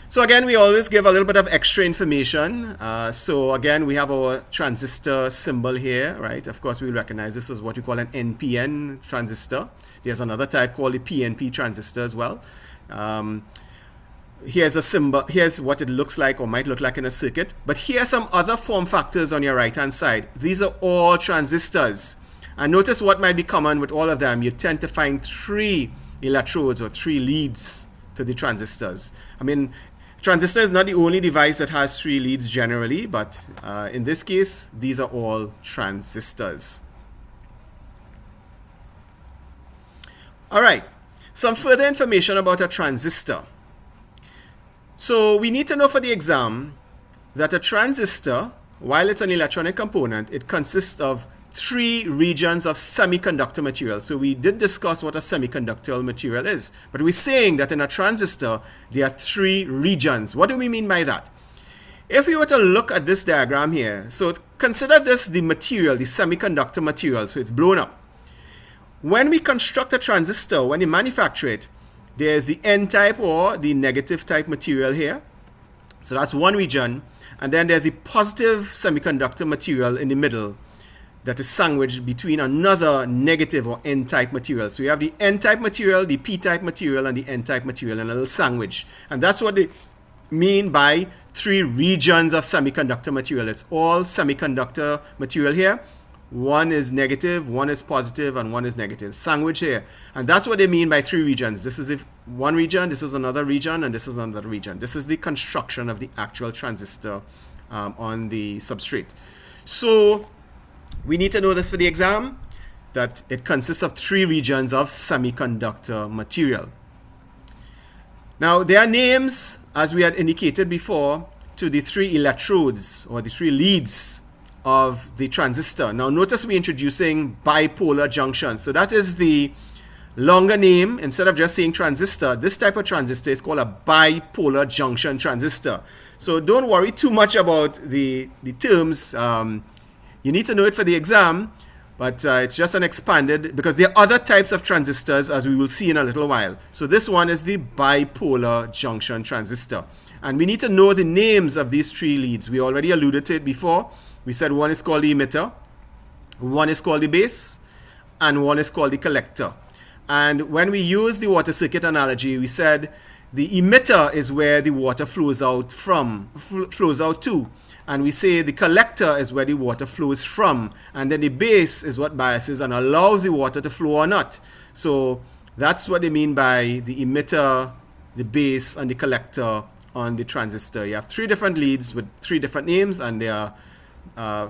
So again, we always give a little bit of extra information. So again, we have our transistor symbol here, right? Of course, we recognize this as what we call an NPN transistor. There's another type called a PNP transistor as well. Here's a symbol. Here's what it looks like or might look like in a circuit. But here are some other form factors on your right-hand side. These are all transistors. And notice what might be common with all of them. You tend to find 3 electrodes or 3 leads to the transistors. I mean, transistor is not the only device that has 3 leads generally, but in this case, these are all transistors. All right, some further information about a transistor. So we need to know for the exam that a transistor while it's an electronic component, it consists of three regions of semiconductor material. So we did discuss what a semiconductor material is, but we're saying that in a transistor, there are three regions. What do we mean by that? If we were to look at this diagram here, so consider this the material, the semiconductor material, so it's blown up. When we construct a transistor, when you manufacture it, there's the N-type or the negative type material here. So that's one region. And then there's the positive semiconductor material in the middle that is sandwiched between another negative or N-type material. So you have the N-type material, the P-type material, and the N-type material in a little sandwich. And that's what they mean by three regions of semiconductor material. It's all semiconductor material here. One is negative, one is positive, and one is negative. Sandwich here. And that's what they mean by three regions. This is one region, this is another region, and this is another region. This is the construction of the actual transistor on the substrate. So we need to know this for the exam, that it consists of three regions of semiconductor material. Now, there are names, as we had indicated before, to the three electrodes or the three leads of the transistor. Now, notice we're introducing bipolar junction. So that is the longer name. Instead of just saying transistor, this type of transistor is called a bipolar junction transistor. So don't worry too much about the terms. You need to know it for the exam, but it's just an expanded, because there are other types of transistors, as we will see in a little while. So this one is the bipolar junction transistor. And we need to know the names of these three leads. We already alluded to it before. We said one is called the emitter, one is called the base, and one is called the collector. And when we use the water circuit analogy, we said the emitter is where the water flows out to. And we say the collector is where the water flows from. And then the base is what biases and allows the water to flow or not. So that's what they mean by the emitter, the base, and the collector on the transistor. You have three different leads with three different names, and they are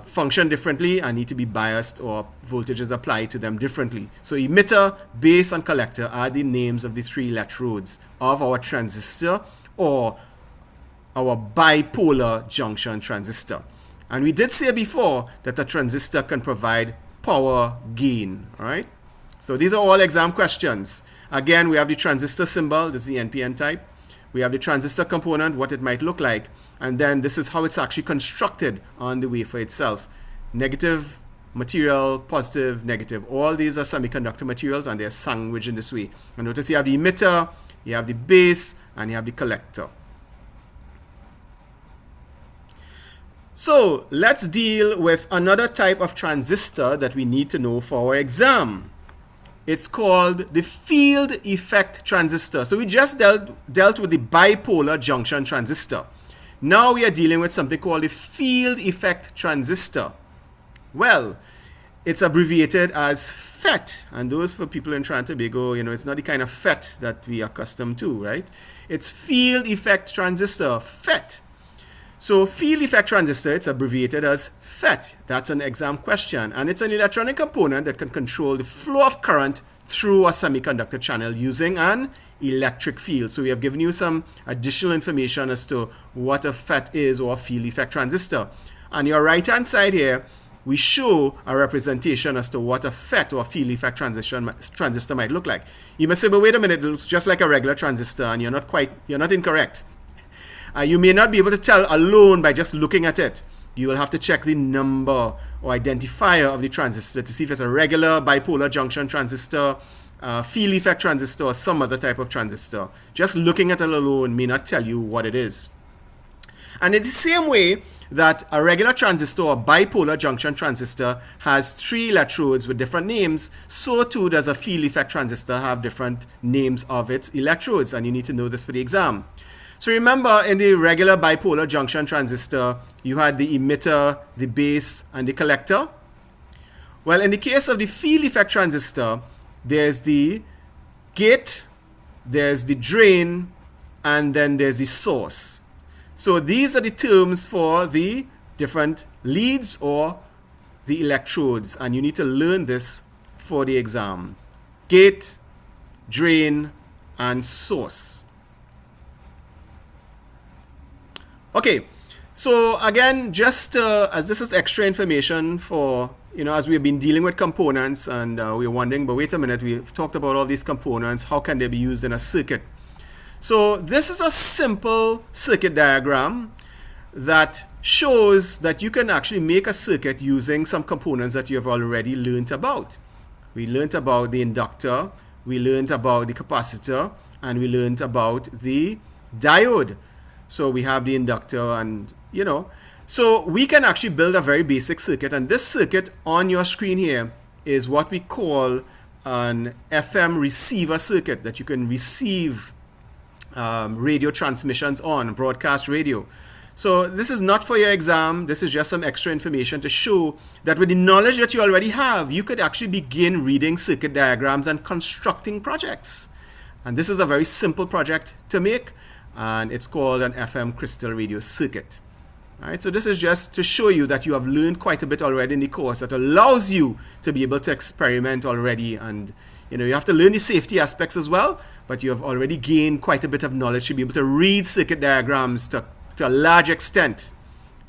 function differently and need to be biased or voltages applied to them differently. So emitter, base, and collector are the names of the three electrodes of our transistor or our bipolar junction transistor. And we did say before that a transistor can provide power gain. All right. So these are all exam questions. Again, we have the transistor symbol. This is the NPN type. We have the transistor component, what it might look like. And then this is how it's actually constructed on the wafer itself. Negative material, positive, negative. All these are semiconductor materials, and they're sandwiched in this way. And notice you have the emitter, you have the base, and you have the collector. So let's deal with another type of transistor that we need to know for our exam. It's called the field effect transistor. So we just dealt with the bipolar junction transistor. Now we are dealing with something called the field effect transistor. Well, it's abbreviated as FET. And those for people in Trinidad and Tobago, it's not the kind of FET that we are accustomed to, right? It's field effect transistor, FET. So field effect transistor, it's abbreviated as FET. That's an exam question. And it's an electronic component that can control the flow of current through a semiconductor channel using an electric field. So we have given you some additional information as to what a FET is, or a field effect transistor. On your right-hand side here, we show a representation as to what a FET or field effect transistor might look like. You may say, but wait a minute, it looks just like a regular transistor, and you're not incorrect. You may not be able to tell alone by just looking at it. You will have to check the number or identifier of the transistor to see if it's a regular bipolar junction transistor, field effect transistor, or some other type of transistor. Just looking at it alone may not tell you what it is. And in the same way that a regular transistor or bipolar junction transistor has three electrodes with different names, so too does a field effect transistor have different names of its electrodes, and you need to know this for the exam. So remember, in the regular bipolar junction transistor, you had the emitter, the base, and the collector. Well, in the case of the field effect transistor, there's the gate, there's the drain, and then there's the source. So these are the terms for the different leads or the electrodes, and you need to learn this for the exam. Gate, drain, and source. Okay, So again, just as this is extra information for, as we've been dealing with components and we're wondering, but wait a minute, we've talked about all these components, how can they be used in a circuit? So this is a simple circuit diagram that shows that you can actually make a circuit using some components that you have already learned about. We learned about the inductor, we learned about the capacitor, and we learned about the diode. So we have the inductor and, so we can actually build a very basic circuit. And this circuit on your screen here is what we call an FM receiver circuit that you can receive radio transmissions on, broadcast radio. So this is not for your exam. This is just some extra information to show that with the knowledge that you already have, you could actually begin reading circuit diagrams and constructing projects. And this is a very simple project to make, and it's called an FM crystal radio circuit. All right, so this is just to show you that you have learned quite a bit already in the course that allows you to be able to experiment already. And you have to learn the safety aspects as well, but you have already gained quite a bit of knowledge to be able to read circuit diagrams to a large extent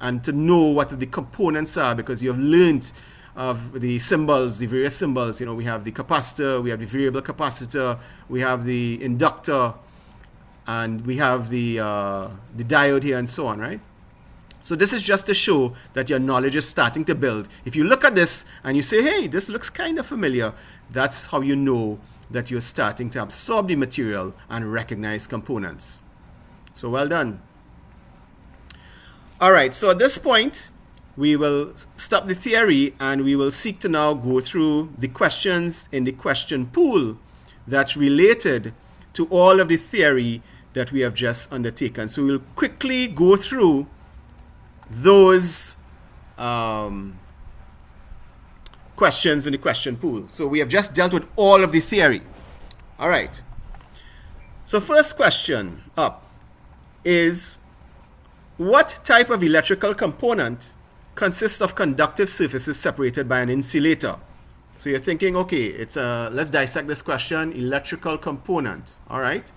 and to know what the components are, because you have learned of the symbols, the various symbols. We have the capacitor, we have the variable capacitor, we have the inductor, and we have the diode here and so on, right? So this is just to show that your knowledge is starting to build. If you look at this and you say, hey, this looks kind of familiar, that's how you know that you're starting to absorb the material and recognize components. So well done. All right, so at this point, we will stop the theory and we will seek to now go through the questions in the question pool that's related to all of the theory that we have just undertaken. So we'll quickly go through those questions in the question pool. So we have just dealt with all of the theory. All right. So first question up is, what type of electrical component consists of conductive surfaces separated by an insulator? So you're thinking, okay, let's dissect this question. Electrical component, all right?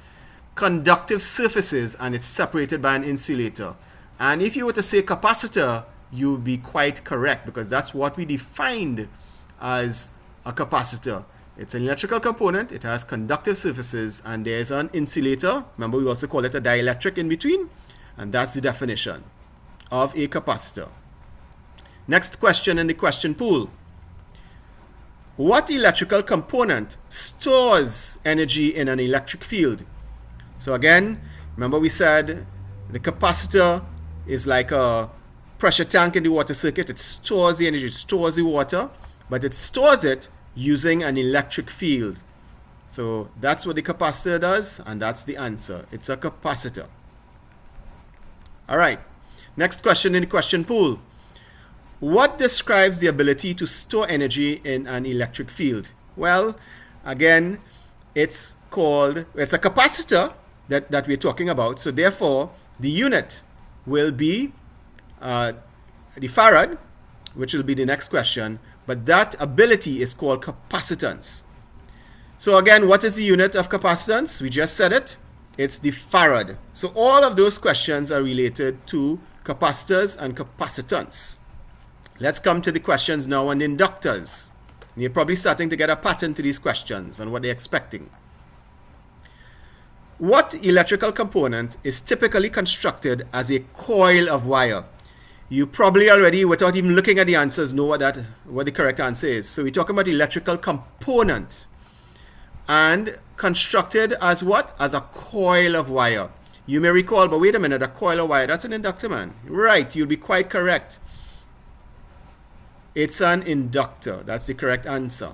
Conductive surfaces, and it's separated by an insulator. And if you were to say capacitor, you'd be quite correct, because that's what we defined as a capacitor. It's an electrical component, it has conductive surfaces, and there's an insulator. Remember, we also call it a dielectric in between. And that's the definition of a capacitor. Next question in the question pool. What electrical component stores energy in an electric field? So again, remember we said the capacitor is like a pressure tank in the water circuit. It stores the energy, it stores the water, but it stores it using an electric field. So that's what the capacitor does, and that's the answer. It's a capacitor. All right, next question in the question pool. What describes the ability to store energy in an electric field? Well, again, it's a capacitor that we're talking about. So therefore, the unit will be the farad, which will be the next question. But that ability is called capacitance. So again, what is the unit of capacitance? We just said it. It's the farad. So all of those questions are related to capacitors and capacitance. Let's come to the questions now on inductors. And you're probably starting to get a pattern to these questions and what they're expecting. What electrical component is typically constructed as a coil of wire? You probably already, without even looking at the answers, know what the correct answer is. So we're talking about electrical component. And constructed as what? As a coil of wire. You may recall, but wait a minute, a coil of wire, that's an inductor, man. Right, you'll be quite correct. It's an inductor. That's the correct answer.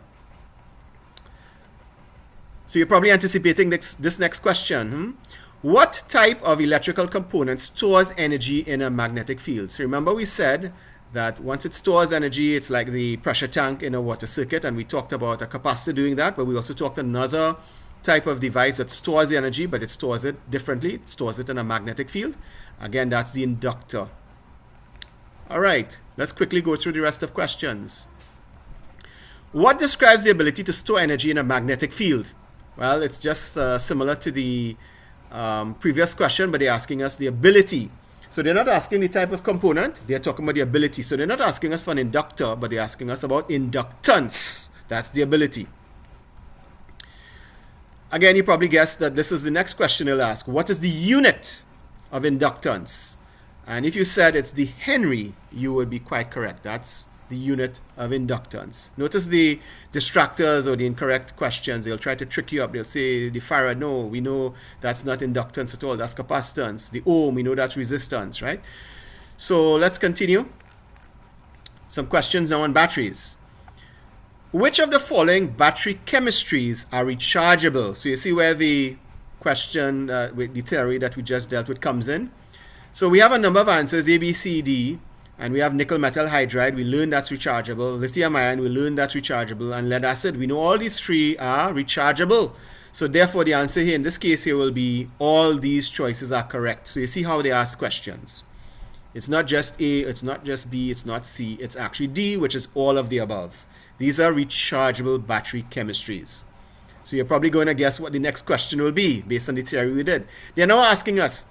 So you're probably anticipating this next question. What type of electrical component stores energy in a magnetic field? So remember we said that once it stores energy, it's like the pressure tank in a water circuit, and we talked about a capacitor doing that, but we also talked another type of device that stores the energy, but it stores it differently. It stores it in a magnetic field. Again, that's the inductor. All right, let's quickly go through the rest of questions. What describes the ability to store energy in a magnetic field? Well, it's just similar to the previous question, but they're asking us the ability. So they're not asking the type of component, they're talking about the ability. So they're not asking us for an inductor, but they're asking us about inductance. That's the ability. Again, you probably guessed that this is the next question they'll ask. What is the unit of inductance? And if you said it's the Henry, you would be quite correct. That's the unit of inductance. Notice the distractors or the incorrect questions. They'll try to trick you up. They'll say the farad, no, we know that's not inductance at all. That's capacitance. The ohm, we know that's resistance, right? So let's continue. Some questions now on batteries. Which of the following battery chemistries are rechargeable? So you see where the question, with the theory that we just dealt with comes in. So we have a number of answers, A, B, C, D. And we have nickel metal hydride, we learned that's rechargeable. Lithium ion, we learned that's rechargeable. And lead acid, we know all these three are rechargeable. So therefore the answer here in this case here will be all these choices are correct. So you see how they ask questions. It's not just A, it's not just B, it's not C, it's actually D, which is all of the above. These are rechargeable battery chemistries. So you're probably going to guess what the next question will be based on the theory we did. They're now asking us,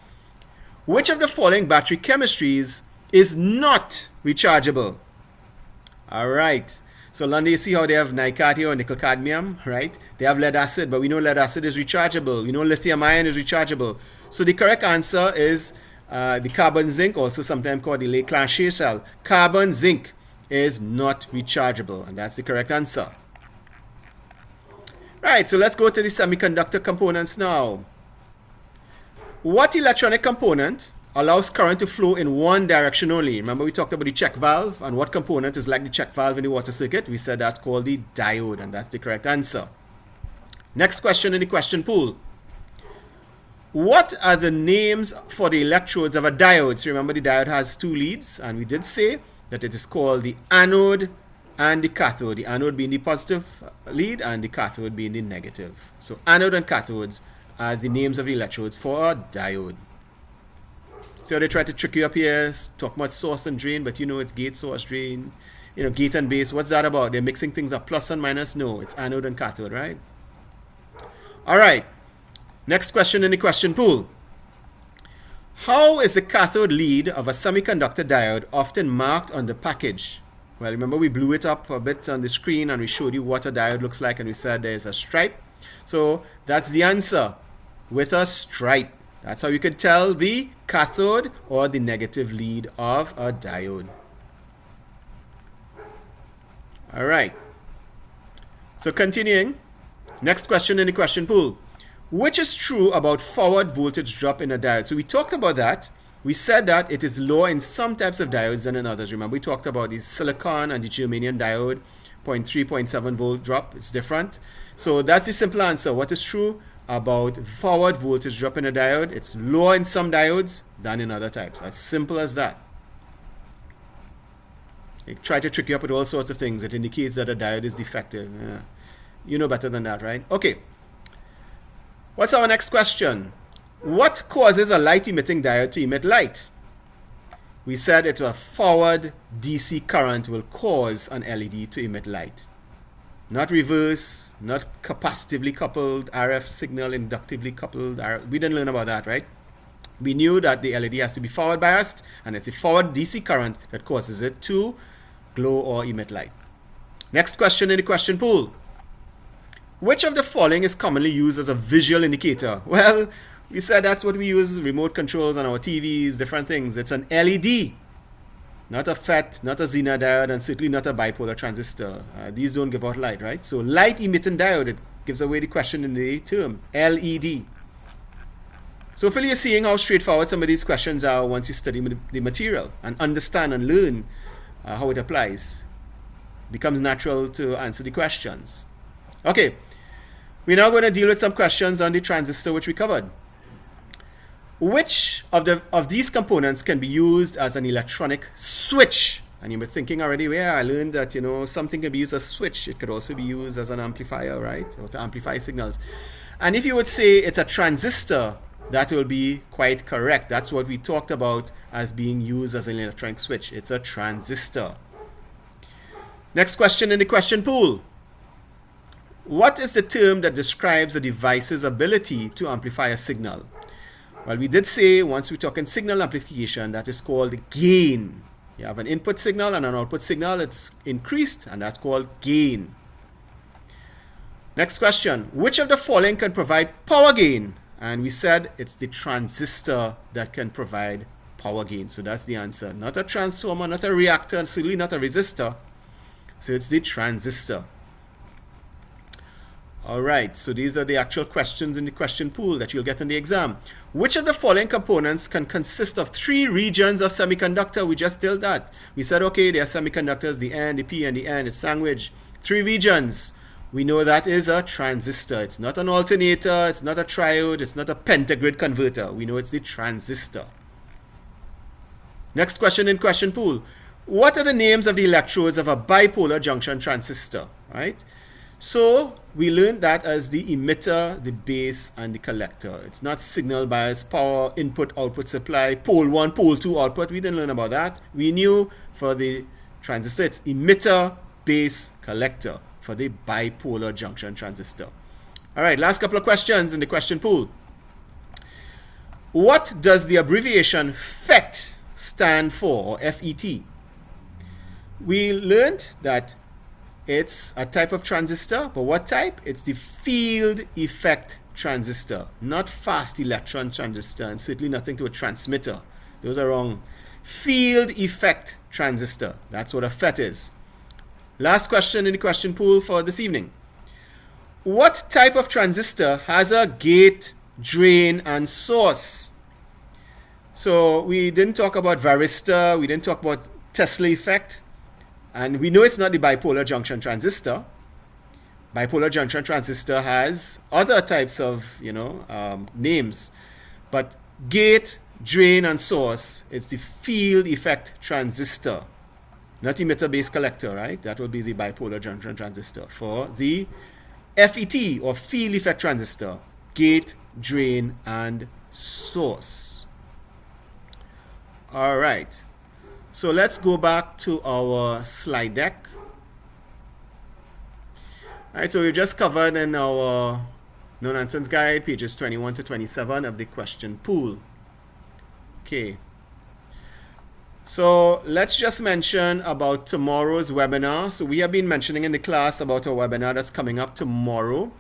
which of the following battery chemistries is not rechargeable? All right. So London, you see how they have NiCad here or nickel cadmium, right? They have lead acid, but we know lead acid is rechargeable. We know lithium ion is rechargeable. So the correct answer is the carbon zinc, also sometimes called the Le Clanché cell. Carbon zinc is not rechargeable, and that's the correct answer. Right, so let's go to the semiconductor components now. What electronic component allows current to flow in one direction only? Remember we talked about the check valve, and what component is like the check valve in the water circuit? We said that's called the diode, and that's the correct answer. Next question in the question pool. What are the names for the electrodes of a diode? So remember the diode has two leads, and we did say that it is called the anode and the cathode. The anode being the positive lead and the cathode being the negative. So anode and cathodes are the names of the electrodes for a diode. So they try to trick you up here, talk about source and drain, but you know it's gate, source, drain, you know, gate and base. What's that about? They're mixing things up, plus and minus? No, it's anode and cathode, right? All right, next question in the question pool. How is the cathode lead of a semiconductor diode often marked on the package? Well, remember we blew it up a bit on the screen and we showed you what a diode looks like, and we said there's a stripe. So that's the answer, with a stripe. That's how you could tell the cathode or the negative lead of a diode. All right. So continuing, next question in the question pool. Which is true about forward voltage drop in a diode? So we talked about that. We said that it is lower in some types of diodes than in others. Remember we talked about the silicon and the germanium diode, 0.3, 0.7 volt drop. It's different. So that's the simple answer. What is true about forward voltage drop in a diode? It's lower in some diodes than in other types. As simple as that. They try to trick you up with all sorts of things. It indicates that a diode is defective. Yeah. You know better than that, right? Okay. What's our next question? What causes a light emitting diode to emit light? We said that a forward DC current will cause an LED to emit light. Not reverse, not capacitively coupled, RF signal inductively coupled. We didn't learn about that, right? We knew that the LED has to be forward biased, and it's a forward DC current that causes it to glow or emit light. Next question in the question pool. Which of the following is commonly used as a visual indicator? Well, we said that's what we use, remote controls on our TVs, different things. It's an LED. Not a FET, not a Zener diode, and certainly not a bipolar transistor. These don't give out light, right? So light emitting diode, it gives away the question in the term, LED. So hopefully you're seeing how straightforward some of these questions are once you study the material and understand and learn how it applies. It becomes natural to answer the questions. Okay, we're now going to deal with some questions on the transistor which we covered. Which of these components can be used as an electronic switch? And you were thinking already, yeah, I learned that, something can be used as a switch. It could also be used as an amplifier, right? Or to amplify signals. And if you would say it's a transistor, that will be quite correct. That's what we talked about as being used as an electronic switch. It's a transistor. Next question in the question pool. What is the term that describes a device's ability to amplify a signal? Well, we did say once we talk in signal amplification, that is called gain. You have an input signal and an output signal, it's increased, and that's called gain. Next question, which of the following can provide power gain? And we said it's the transistor that can provide power gain. So that's the answer. Not a transformer, not a reactor, and certainly not a resistor. So it's the transistor. All right, so these are the actual questions in the question pool that you'll get in the exam. Which of the following components can consist of 3 regions of semiconductor? We just did that. We said, okay, there are semiconductors, the N, the P, and the N. It's sandwich. 3 regions. We know that is a transistor. It's not an alternator, it's not a triode, it's not a pentagrid converter. We know it's the transistor. Next question in question pool. What are the names of the electrodes of a bipolar junction transistor? Right? So we learned that as the emitter, the base, and the collector. It's not signal bias, power, input, output, supply, pole 1, pole 2 output. We didn't learn about that. We knew for the transistor, it's emitter, base, collector for the bipolar junction transistor. All right, last couple of questions in the question pool. What does the abbreviation FET stand for, or FET? We learned that it's a type of transistor, but what type? It's the field effect transistor, not fast electron transistor, and certainly nothing to a transmitter. Those are wrong. Field effect transistor, that's what a FET is. Last question in the question pool for this evening. What type of transistor has a gate, drain, and source? So we didn't talk about varistor, we didn't talk about Tesla effect, and we know it's not the bipolar junction transistor. Bipolar junction transistor has other types of, names, but gate, drain, and source, it's the field effect transistor. Not emitter base collector, right? That will be the bipolar junction transistor. For the FET, or field effect transistor, gate, drain, and source. All right. So let's go back to our slide deck. All right, so we've just covered in our no-nonsense guide, pages 21 to 27 of the question pool. Okay. So let's just mention about tomorrow's webinar. So we have been mentioning in the class about a webinar that's coming up tomorrow.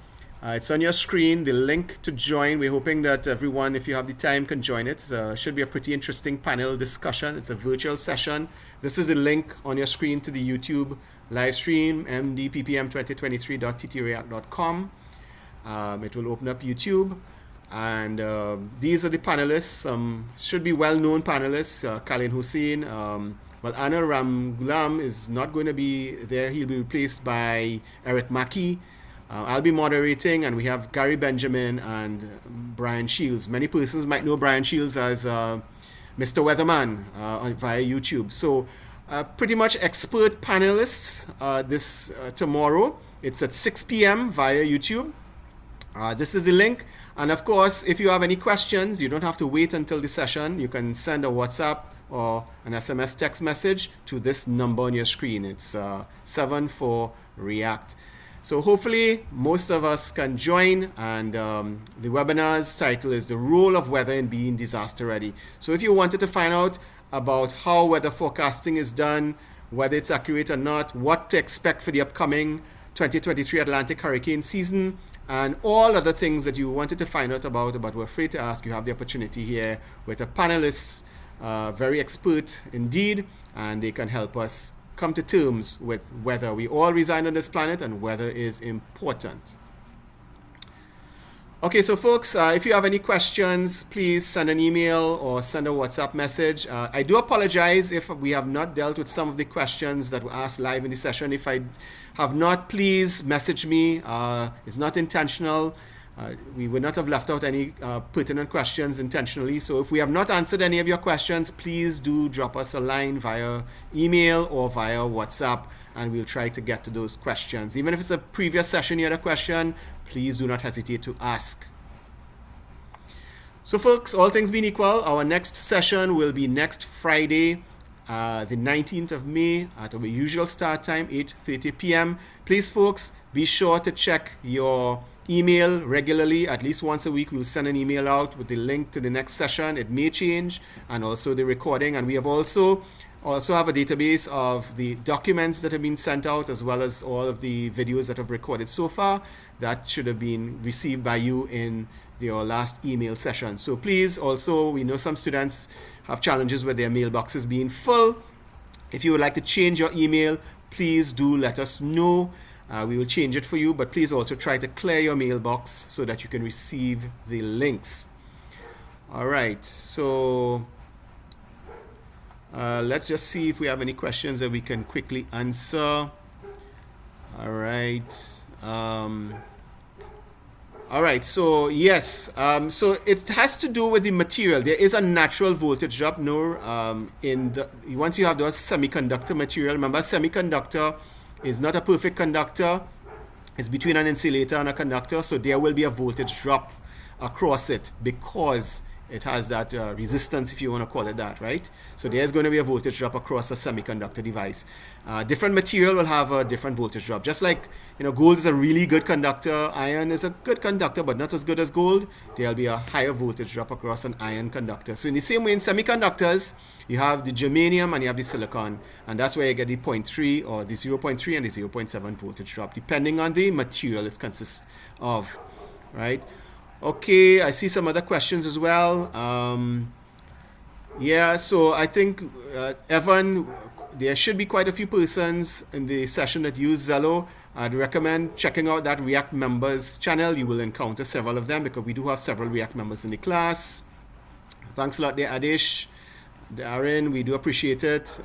It's on your screen, the link to join. We're hoping that everyone, if you have the time, can join it. It should be a pretty interesting panel discussion. It's a virtual session. This is the link on your screen to the YouTube live stream, mdppm2023.ttreact.com. It will open up YouTube. And these are the panelists, should be well-known panelists. Khalid Hussein, well, Anna Ramgulam is not going to be there. He'll be replaced by Eric Mackey. I'll be moderating, and we have Gary Benjamin and Brian Shields. Many persons might know Brian Shields as Mr. Weatherman via YouTube. So pretty much expert panelists this tomorrow. It's at 6 p.m. via YouTube. This is the link. And of course, if you have any questions, you don't have to wait until the session. You can send a WhatsApp or an SMS text message to this number on your screen. It's 74REACT. So hopefully most of us can join, and the webinar's title is The Role of Weather in Being Disaster Ready. So if you wanted to find out about how weather forecasting is done, whether it's accurate or not, what to expect for the upcoming 2023 Atlantic hurricane season, and all other things that you wanted to find out about but were afraid to ask, you have the opportunity here with a panelist, very expert indeed, and they can help us come to terms with weather. We all reside on this planet, and weather is important. Okay, so folks, if you have any questions, please send an email or send a WhatsApp message. I do apologize if we have not dealt with some of the questions that were asked live in the session. If I have not, please message me. It's not intentional. We would not have left out any pertinent questions intentionally. So if we have not answered any of your questions, please do drop us a line via email or via WhatsApp, and we'll try to get to those questions. Even if it's a previous session you had a question, please do not hesitate to ask. So folks, all things being equal, our next session will be next Friday, the 19th of May at our usual start time, 8:30 p.m. Please folks, be sure to check your email regularly. At least once a week, we'll send an email out with the link to the next session. It may change, and also the recording. And we have also have a database of the documents that have been sent out, as well as all of the videos that have recorded so far that should have been received by you in your last email session. So please, also, we know some students have challenges with their mailboxes being full. If you would like to change your email, please do let us know. We will change it for you, but please also try to clear your mailbox so that you can receive the links. All right, so let's just see if we have any questions that we can quickly answer. All right. All right, so yes, so it has to do with the material. There is a natural voltage drop. Once you have those semiconductor material, remember, semiconductor is not a perfect conductor. It's between an insulator and a conductor, so there will be a voltage drop across it because it has that resistance, if you want to call it that, right? So there's going to be a voltage drop across a semiconductor device. Different material will have a different voltage drop. Just like, gold is a really good conductor, iron is a good conductor, but not as good as gold. There'll be a higher voltage drop across an iron conductor. So in the same way, in semiconductors, you have the germanium and you have the silicon, and that's where you get the 0.3 or the 0.3 and the 0.7 voltage drop, depending on the material it consists of, right? Okay, I see some other questions as well. Yeah, so I think, Evan, there should be quite a few persons in the session that use Zello. I'd recommend checking out that React members channel. You will encounter several of them because we do have several React members in the class. Thanks a lot there, Adish. Darren, we do appreciate it.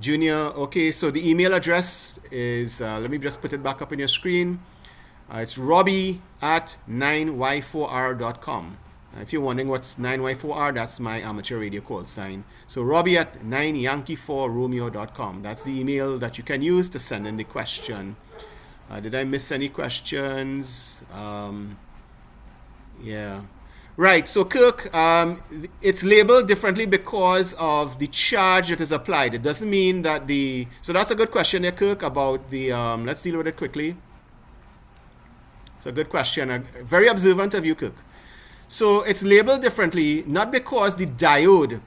Junior, okay, so the email address is, let me just put it back up on your screen. It's robbie@9y4r.com. If you're wondering what's 9y4r, that's my amateur radio call sign. So robbie@9yankee4romeo.com. That's the email that you can use to send in the question. Did I miss any questions? Yeah. Right, so Kirk, it's labeled differently because of the charge that is applied. It doesn't mean that so that's a good question there, Kirk, about the, let's deal with it quickly. It's a good question. Very observant of you, Cook. So it's labeled differently, not because the diode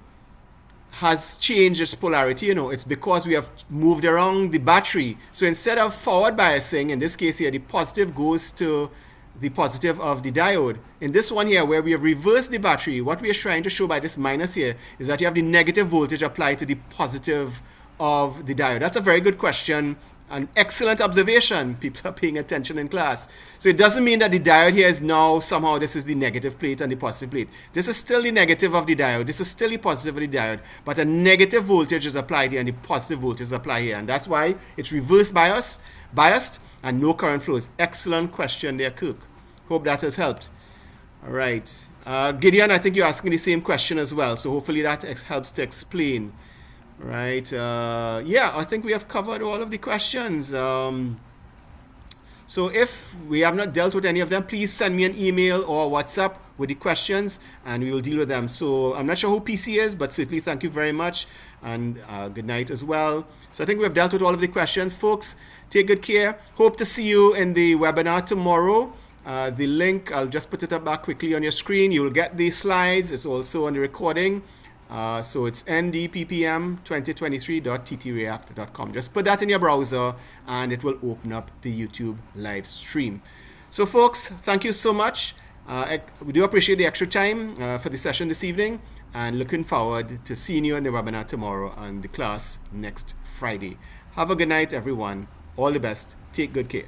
has changed its polarity, it's because we have moved around the battery. So instead of forward biasing, in this case here, the positive goes to the positive of the diode. In this one here, where we have reversed the battery, what we are trying to show by this minus here is that you have the negative voltage applied to the positive of the diode. That's a very good question. An excellent observation. People are paying attention in class. So it doesn't mean that the diode here is now somehow this is the negative plate and the positive plate. This is still the negative of the diode. This is still the positive of the diode. But a negative voltage is applied here and the positive voltage is applied here. And that's why it's reverse biased and no current flows. Excellent question there, Cook. Hope that has helped. All right. Gideon, I think you're asking the same question as well. So hopefully that helps to explain. Right. Yeah, I think we have covered all of the questions. So if we have not dealt with any of them, please send me an email or WhatsApp with the questions and we will deal with them. So I'm not sure who PC is, but certainly thank you very much and good night as well. So I think we have dealt with all of the questions, folks. Take good care. Hope to see you in the webinar tomorrow. The link, I'll just put it up back quickly on your screen. You'll get the slides. It's also on the recording. So it's ndppm2023.ttreact.com. Just put that in your browser and it will open up the YouTube live stream. So folks, thank you so much. We do appreciate the extra time for the session this evening and looking forward to seeing you in the webinar tomorrow and the class next Friday. Have a good night, everyone. All the best. Take good care.